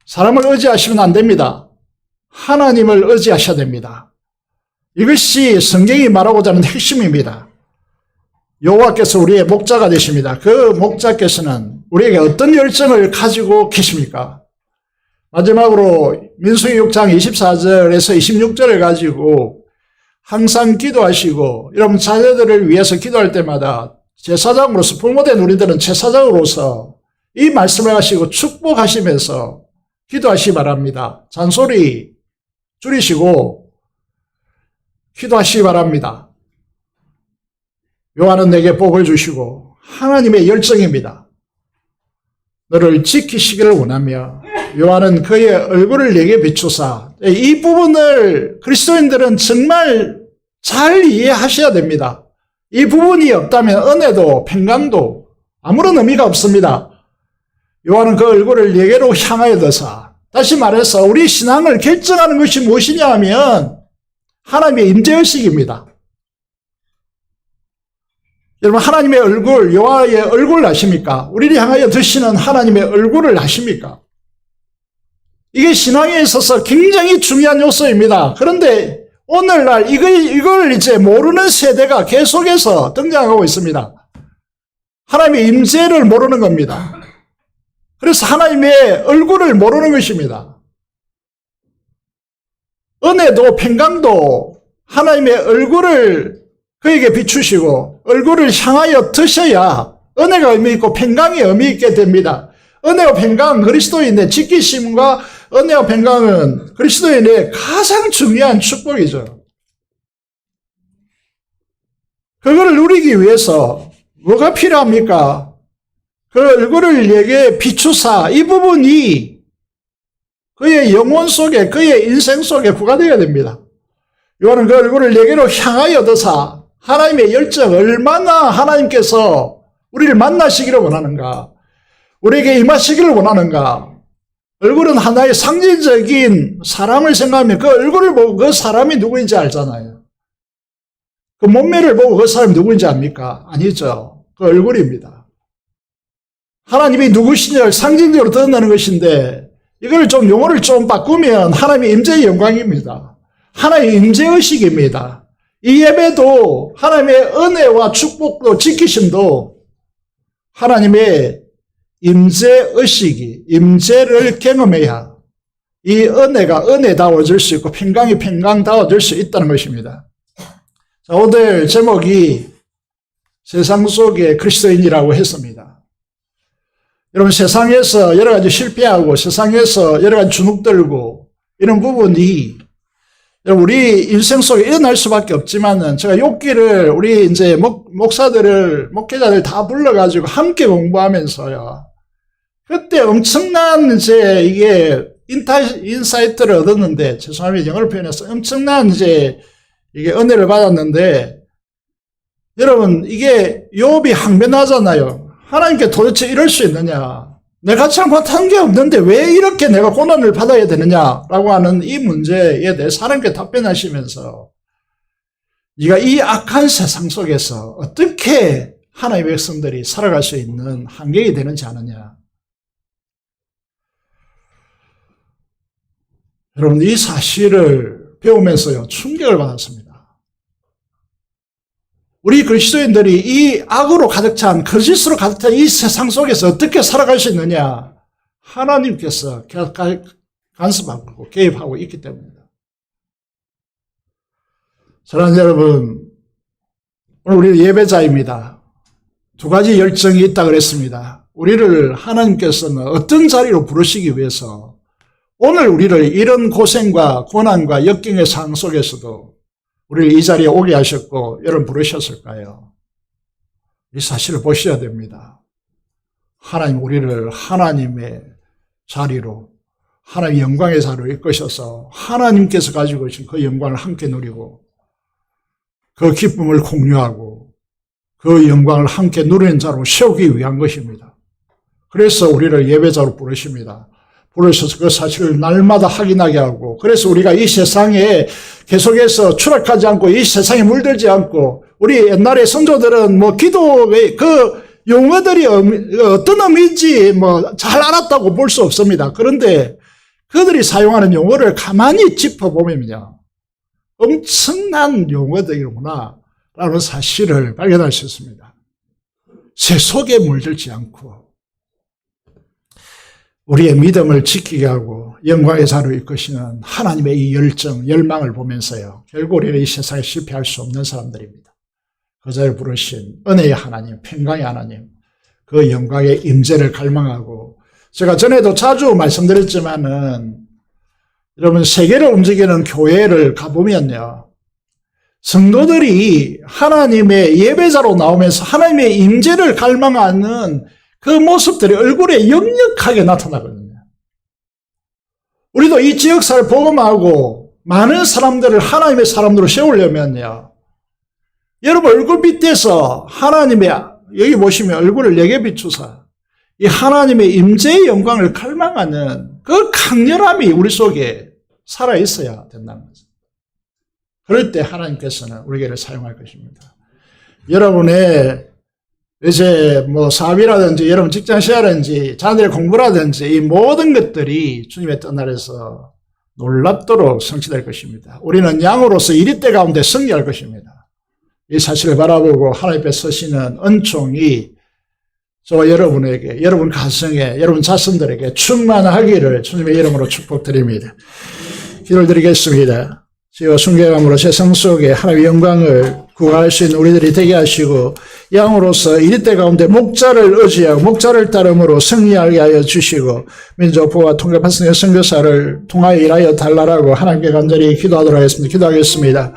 사람을 의지하시면 안 됩니다. 하나님을 의지하셔야 됩니다. 이것이 성경이 말하고자 하는 핵심입니다. 여호와께서 우리의 목자가 되십니다. 그 목자께서는 우리에게 어떤 열정을 가지고 계십니까? 마지막으로 민수기 6장 24절에서 26절을 가지고 항상 기도하시고 여러분 자녀들을 위해서 기도할 때마다 제사장으로서 부모된 우리들은 제사장으로서 이 말씀을 하시고 축복하시면서 기도하시기 바랍니다. 잔소리 줄이시고 기도하시기 바랍니다. 여호와는 내게 복을 주시고 하나님의 열정입니다. 너를 지키시기를 원하며 여호와는 그의 얼굴을 내게 비추사. 이 부분을 그리스도인들은 정말 잘 이해하셔야 됩니다. 이 부분이 없다면 은혜도 평강도 아무런 의미가 없습니다. 여호와는 그 얼굴을 내게로 향하여 드사. 다시 말해서 우리 신앙을 결정하는 것이 무엇이냐 하면 하나님의 임재의식입니다. 여러분 하나님의 얼굴, 여호와의 얼굴을 아십니까? 우리를 향하여 드시는 하나님의 얼굴을 아십니까? 이게 신앙에 있어서 굉장히 중요한 요소입니다. 그런데 오늘날 이걸 이제 모르는 세대가 계속해서 등장하고 있습니다. 하나님의 임재를 모르는 겁니다. 그래서 하나님의 얼굴을 모르는 것입니다. 은혜도 평강도 하나님의 얼굴을 그에게 비추시고 얼굴을 향하여 드셔야 은혜가 의미 있고 평강이 의미 있게 됩니다. 은혜와 평강, 그리스도인의 지키심과 은혜와 평강은 그리스도인의 가장 중요한 축복이죠. 그걸 누리기 위해서 뭐가 필요합니까? 그 얼굴을 내게 비추사. 이 부분이 그의 영혼 속에, 그의 인생 속에 부과되어야 됩니다. 요한은 그 얼굴을 내게로 향하여 드사. 하나님의 열정, 얼마나 하나님께서 우리를 만나시기를 원하는가, 우리에게 임하시기를 원하는가. 얼굴은 하나의 상징적인 사람을 생각하면 그 얼굴을 보고 그 사람이 누구인지 알잖아요. 그 몸매를 보고 그 사람이 누구인지 압니까? 아니죠. 그 얼굴입니다. 하나님이 누구시냐를 상징적으로 드러내는 것인데 이걸 좀 용어를 좀 바꾸면 하나님의 임재의 영광입니다. 하나님의 임재의식입니다. 이 예배도 하나님의 은혜와 축복도 지키심도 하나님의 임재의식이, 임재를 경험해야 이 은혜가 은혜다워질 수 있고 평강이 평강다워질 수 있다는 것입니다. 자, 오늘 제목이 세상 속의 그리스도인이라고 했습니다. 여러분 세상에서 여러 가지 실패하고 세상에서 여러 가지 주눅들고 이런 부분이 우리 인생 속에 일어날 수밖에 없지만은 제가 욥기를 우리 이제 목사자들 다 불러가지고 함께 공부하면서요. 그때 엄청난 이제 이게 인사이트를 얻었는데, 죄송합니다. 영어를 표현해서 엄청난 이제 이게 은혜를 받았는데, 여러분 이게 욥이 항변하잖아요. 하나님께 도대체 이럴 수 있느냐? 내가 참 못한 게 없는데 왜 이렇게 내가 고난을 받아야 되느냐라고 하는 이 문제에 대해서 하나님께 답변하시면서 네가 이 악한 세상 속에서 어떻게 하나님의 백성들이 살아갈 수 있는 환경이 되는지 아느냐. 여러분 이 사실을 배우면서요 충격을 받았습니다. 우리 그리스도인들이 이 악으로 가득 찬, 거짓으로 가득 찬 이 세상 속에서 어떻게 살아갈 수 있느냐? 하나님께서 간섭하고 개입하고 있기 때문입니다. 사랑하는 여러분, 오늘 우리 예배자입니다. 두 가지 열정이 있다고 그랬습니다. 우리를 하나님께서는 어떤 자리로 부르시기 위해서 오늘 우리를 이런 고생과 고난과 역경의 상황 속에서도 우리를 이 자리에 오게 하셨고 여러분 부르셨을까요? 이 사실을 보셔야 됩니다. 하나님 우리를 하나님의 자리로, 하나님의 영광의 자리로 이끄셔서 하나님께서 가지고 계신 그 영광을 함께 누리고 그 기쁨을 공유하고 그 영광을 함께 누리는 자로 세우기 위한 것입니다. 그래서 우리를 예배자로 부르십니다. 부르셔서 그 사실을 날마다 확인하게 하고, 그래서 우리가 이 세상에 계속해서 추락하지 않고 이 세상에 물들지 않고, 우리 옛날에 선조들은 뭐 기도의 그 용어들이 어떤 의미인지 뭐 잘 알았다고 볼 수 없습니다. 그런데 그들이 사용하는 용어를 가만히 짚어보면요 엄청난 용어들이구나 라는 사실을 발견할 수 있습니다. 새 속에 물들지 않고 우리의 믿음을 지키게 하고 영광의 자로 이끄시는 하나님의 이 열정, 열망을 보면서요. 결국 우리는 이 세상에 실패할 수 없는 사람들입니다. 그자를 부르신 은혜의 하나님, 평강의 하나님, 그 영광의 임재를 갈망하고 제가 전에도 자주 말씀드렸지만은 여러분 세계를 움직이는 교회를 가보면요. 성도들이 하나님의 예배자로 나오면서 하나님의 임재를 갈망하는 그 모습들이 얼굴에 역력하게 나타나거든요. 우리도 이 지역사를 복음하고 많은 사람들을 하나님의 사람으로 세우려면요. 여러분 얼굴 밑에서 하나님의 여기 보시면 얼굴을 4개 비추사 이 하나님의 임재의 영광을 갈망하는 그 강렬함이 우리 속에 살아있어야 된다는 거죠. 그럴 때 하나님께서는 우리를 사용할 것입니다. 여러분의 이제 뭐 사업이라든지 여러분 직장 생활이라든지 자녀들의 공부라든지 이 모든 것들이 주님의 뜻날에서 놀랍도록 성취될 것입니다. 우리는 양으로서 이리 때 가운데 승리할 것입니다. 이 사실을 바라보고 하나님 앞에 서시는 은총이 저와 여러분에게, 여러분 가정에, 여러분 자손들에게 충만하기를 주님의 이름으로 축복드립니다. 기도를 드리겠습니다. 주여 순결함으로 세상 속에 하나님의 영광을 구할 수 있는 우리들이 되게 하시고 양으로서 이리때 가운데 목자를 의지하고 목자를 따름으로 승리하게 하여 주시고 민족부와 통일파송의 선교사를 통하여 일하여 달라라고 하나님께 간절히 기도하도록 하겠습니다. 기도하겠습니다.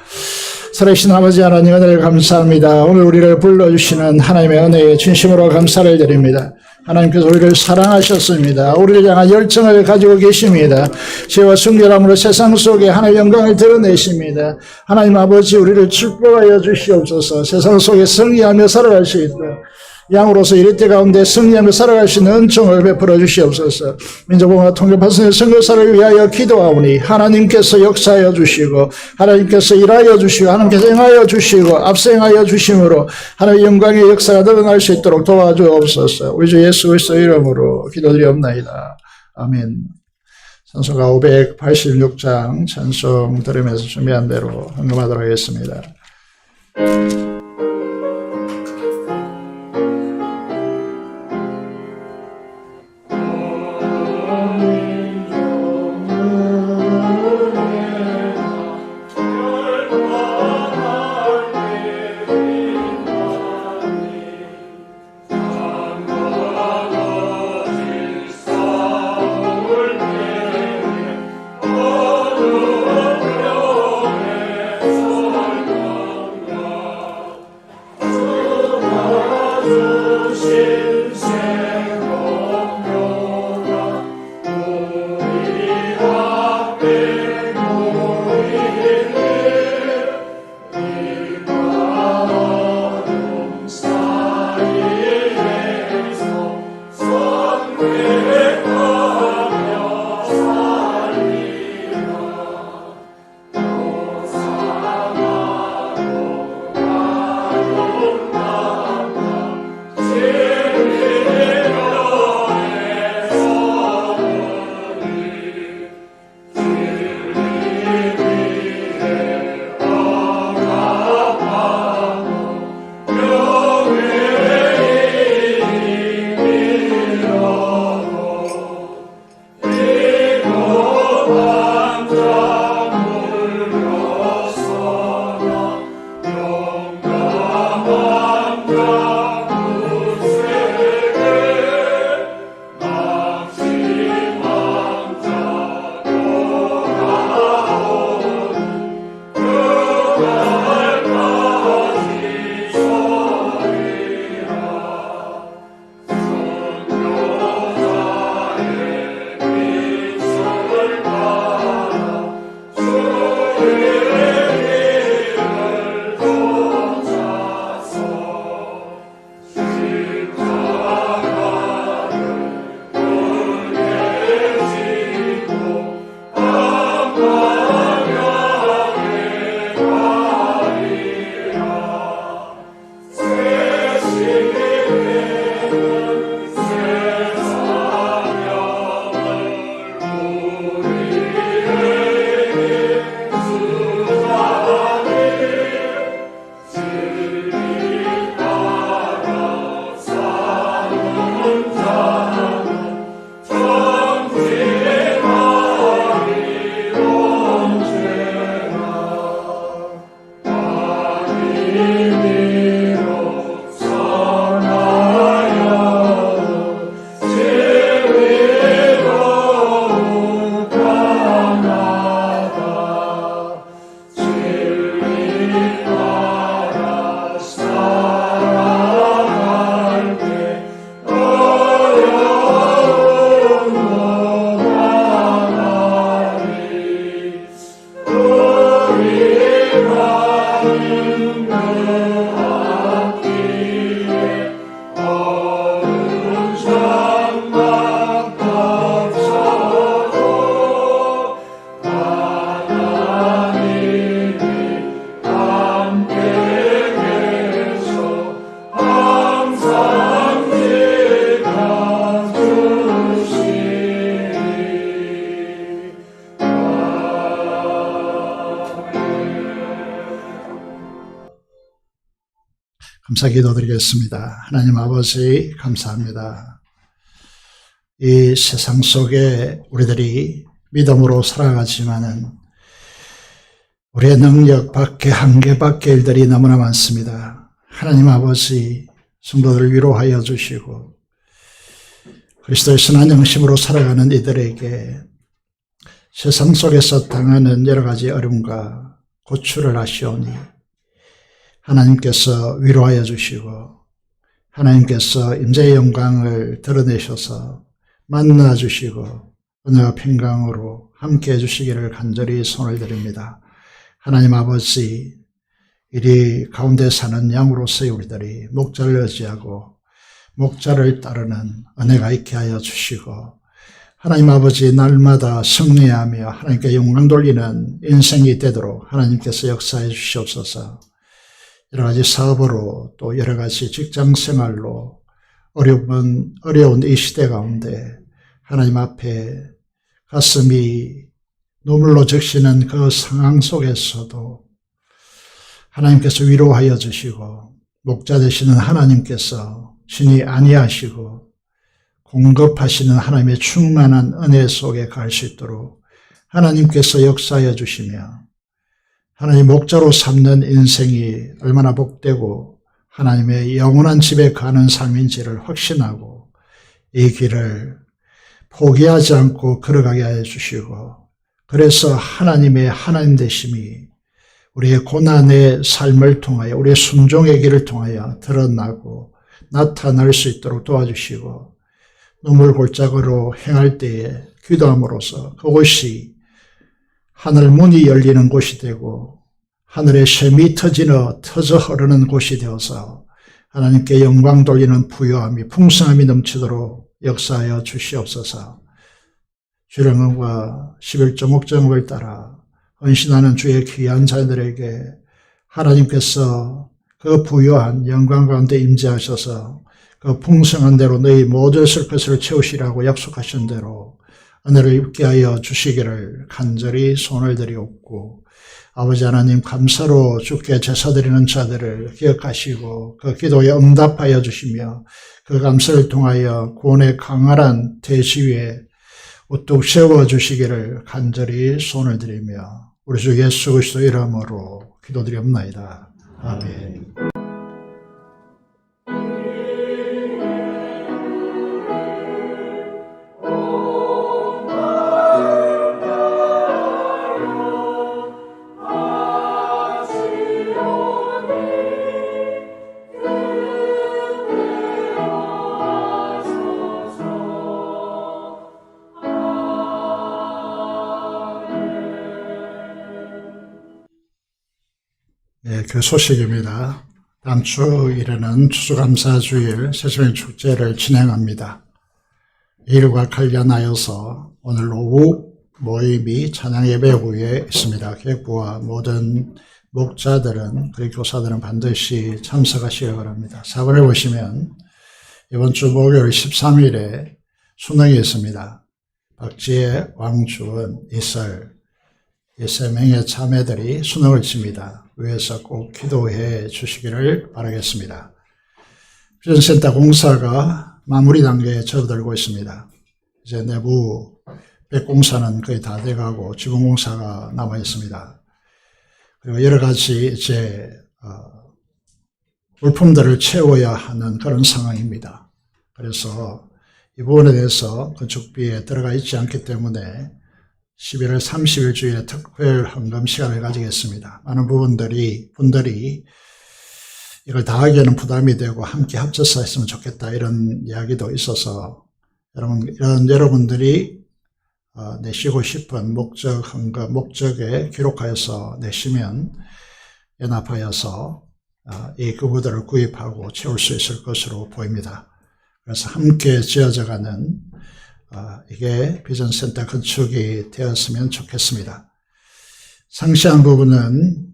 살아계신 아버지 하나님 은혜를 감사합니다. 오늘 우리를 불러주시는 하나님의 은혜에 진심으로 감사를 드립니다. 하나님께서 우리를 사랑하셨습니다. 우리를 향한 열정을 가지고 계십니다. 죄와 순결함으로 세상 속에 하나님의 영광을 드러내십니다. 하나님 아버지 우리를 축복하여 주시옵소서. 세상 속에 승리하며 살아갈 수 있다. 양으로서 이리때 가운데 승리하며 살아갈 수 있는 은총을 베풀어 주시옵소서. 민족봉화 통일파송의 선교사를 위하여 기도하오니 하나님께서 역사하여 주시고 하나님께서 일하여 주시고 하나님께서 행하여 주시고 앞서 행하여 주심으로 하나님의 영광의 역사가 드러날 수 있도록 도와주옵소서. 우리 주 예수 그리스도 이름으로 기도드리옵나이다. 아멘. 찬송가 586장 찬송 들으면서 준비한 대로 헌금하도록 하겠습니다. 감사 기도드리겠습니다. 하나님 아버지 감사합니다. 이 세상 속에 우리들이 믿음으로 살아가지만은 우리의 능력 밖에 한계 밖의 일들이 너무나 많습니다. 하나님 아버지 성도들을 위로하여 주시고 그리스도의 선한 영심으로 살아가는 이들에게 세상 속에서 당하는 여러 가지 어려움과 고초를 하시오니 하나님께서 위로하여 주시고 하나님께서 임재의 영광을 드러내셔서 만나 주시고 은혜와 평강으로 함께해 주시기를 간절히 손을 드립니다. 하나님 아버지, 이리 가운데 사는 양으로서의 우리들이 목자를 의지하고 목자를 따르는 은혜가 있게 하여 주시고 하나님 아버지 날마다 승리하며 하나님께 영광 돌리는 인생이 되도록 하나님께서 역사해 주시옵소서. 여러 가지 사업으로 또 여러 가지 직장 생활로 어려운 이 시대 가운데 하나님 앞에 가슴이 눈물로 적시는 그 상황 속에서도 하나님께서 위로하여 주시고 목자 되시는 하나님께서 신이 아니하시고 공급하시는 하나님의 충만한 은혜 속에 갈 수 있도록 하나님께서 역사하여 주시며 하나님 목자로 삼는 인생이 얼마나 복되고 하나님의 영원한 집에 가는 삶인지를 확신하고 이 길을 포기하지 않고 걸어가게 하여 주시고 그래서 하나님의 하나님 되심이 우리의 고난의 삶을 통하여 우리의 순종의 길을 통하여 드러나고 나타날 수 있도록 도와주시고 눈물 골짜기로 행할 때에 기도함으로써 그곳이 하늘 문이 열리는 곳이 되고 하늘의 샘이 터져 흐르는 곳이 되어서 하나님께 영광 돌리는 부요함이 풍성함이 넘치도록 역사하여 주시옵소서. 주령과 11조 목적을 따라 헌신하는 주의 귀한 자들에게 하나님께서 그 부요한 영광 가운데 임재하셔서 그 풍성한 대로 너희 모든 쓸 것을 채우시라고 약속하신 대로 은혜를 입게 하여 주시기를 간절히 손을 드리옵고 아버지 하나님 감사로 주께 제사드리는 자들을 기억하시고 그 기도에 응답하여 주시며 그 감사를 통하여 구원의 강활한 대지 위에 우뚝 세워주시기를 간절히 손을 드리며 우리 주 예수 그리스도 이름으로 기도드리옵나이다. 아멘. 그 소식입니다. 다음 주일에는 추수감사주일 새신의 축제를 진행합니다. 이 일과 관련하여서 오늘 오후 모임이 찬양예배 후에 있습니다. 교육부와 모든 목자들은 그리고 교사들은 반드시 참석하시기 바랍니다. 4번에 보시면 이번 주 목요일 13일에 수능이 있습니다. 박지혜, 왕주은, 이설 이 3명의 자매들이 수능을 칩니다. 위해서 꼭 기도해 주시기를 바라겠습니다. 비전센터 공사가 마무리 단계에 접어들고 있습니다. 이제 내부 백공사는 거의 다 돼가고 지붕공사가 남아 있습니다. 그리고 여러 가지 이제 물품들을 채워야 하는 그런 상황입니다. 그래서 이 부분에 대해서 건축비에 들어가 있지 않기 때문에 11월 30일 주일에 특별 헌금 시간을 가지겠습니다. 많은 분들이 이걸 다 하기에는 부담이 되고 함께 합쳐서 했으면 좋겠다 이런 이야기도 있어서 여러분들이 내시고 싶은 목적 헌금 목적에 기록하여서 내시면 연합하여서 이 기구들을 구입하고 채울 수 있을 것으로 보입니다. 그래서 함께 지어져가는 이게 비전센터 건축이 되었으면 좋겠습니다. 상세한 부분은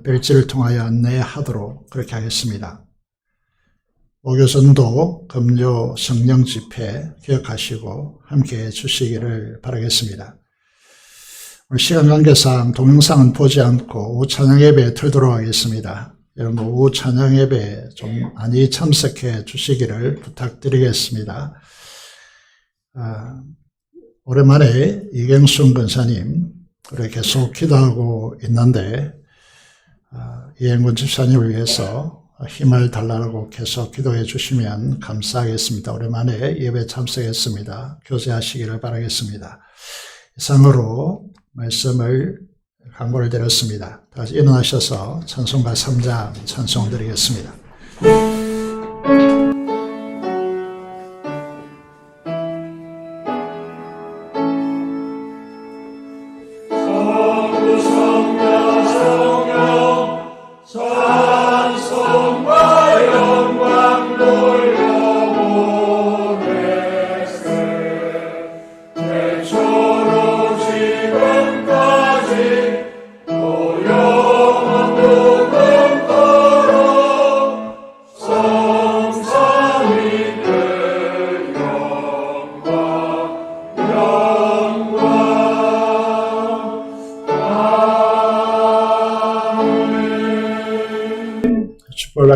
별지를 통하여 안내하도록 그렇게 하겠습니다. 목요전도 금요 성령 집회 기억하시고 함께 해주시기를 바라겠습니다. 오늘 시간 관계상 동영상은 보지 않고 찬양 예배에 틀도록 하겠습니다. 여러분 오후 찬양 예배에 좀 많이 참석해 주시기를 부탁드리겠습니다. 오랜만에 이경순 권사님 우리 계속 기도하고 있는데 이행군 집사님을 위해서 힘을 달라고 계속 기도해 주시면 감사하겠습니다. 오랜만에 예배 참석했습니다. 교제하시기를 바라겠습니다. 이상으로 말씀을 강구를 드렸습니다. 다시 일어나셔서 찬송가 3장 찬송 드리겠습니다.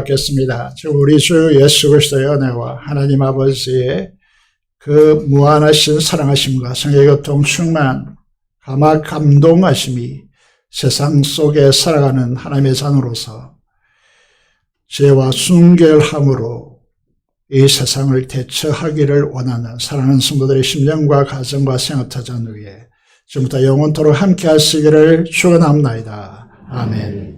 받겠습니다. 우리 주 예수 그리스도의 은혜와 하나님 아버지의 그 무한하신 사랑하심과 성의 교통 충만 감화 감동하심이 세상 속에 살아가는 하나님의 자녀로서 죄와 순결함으로 이 세상을 대처하기를 원하는 사랑하는 성도들의 심령과 가정과 생업타전 위에 지금부터 영원토록 함께 하시기를 축원합니다. 아멘.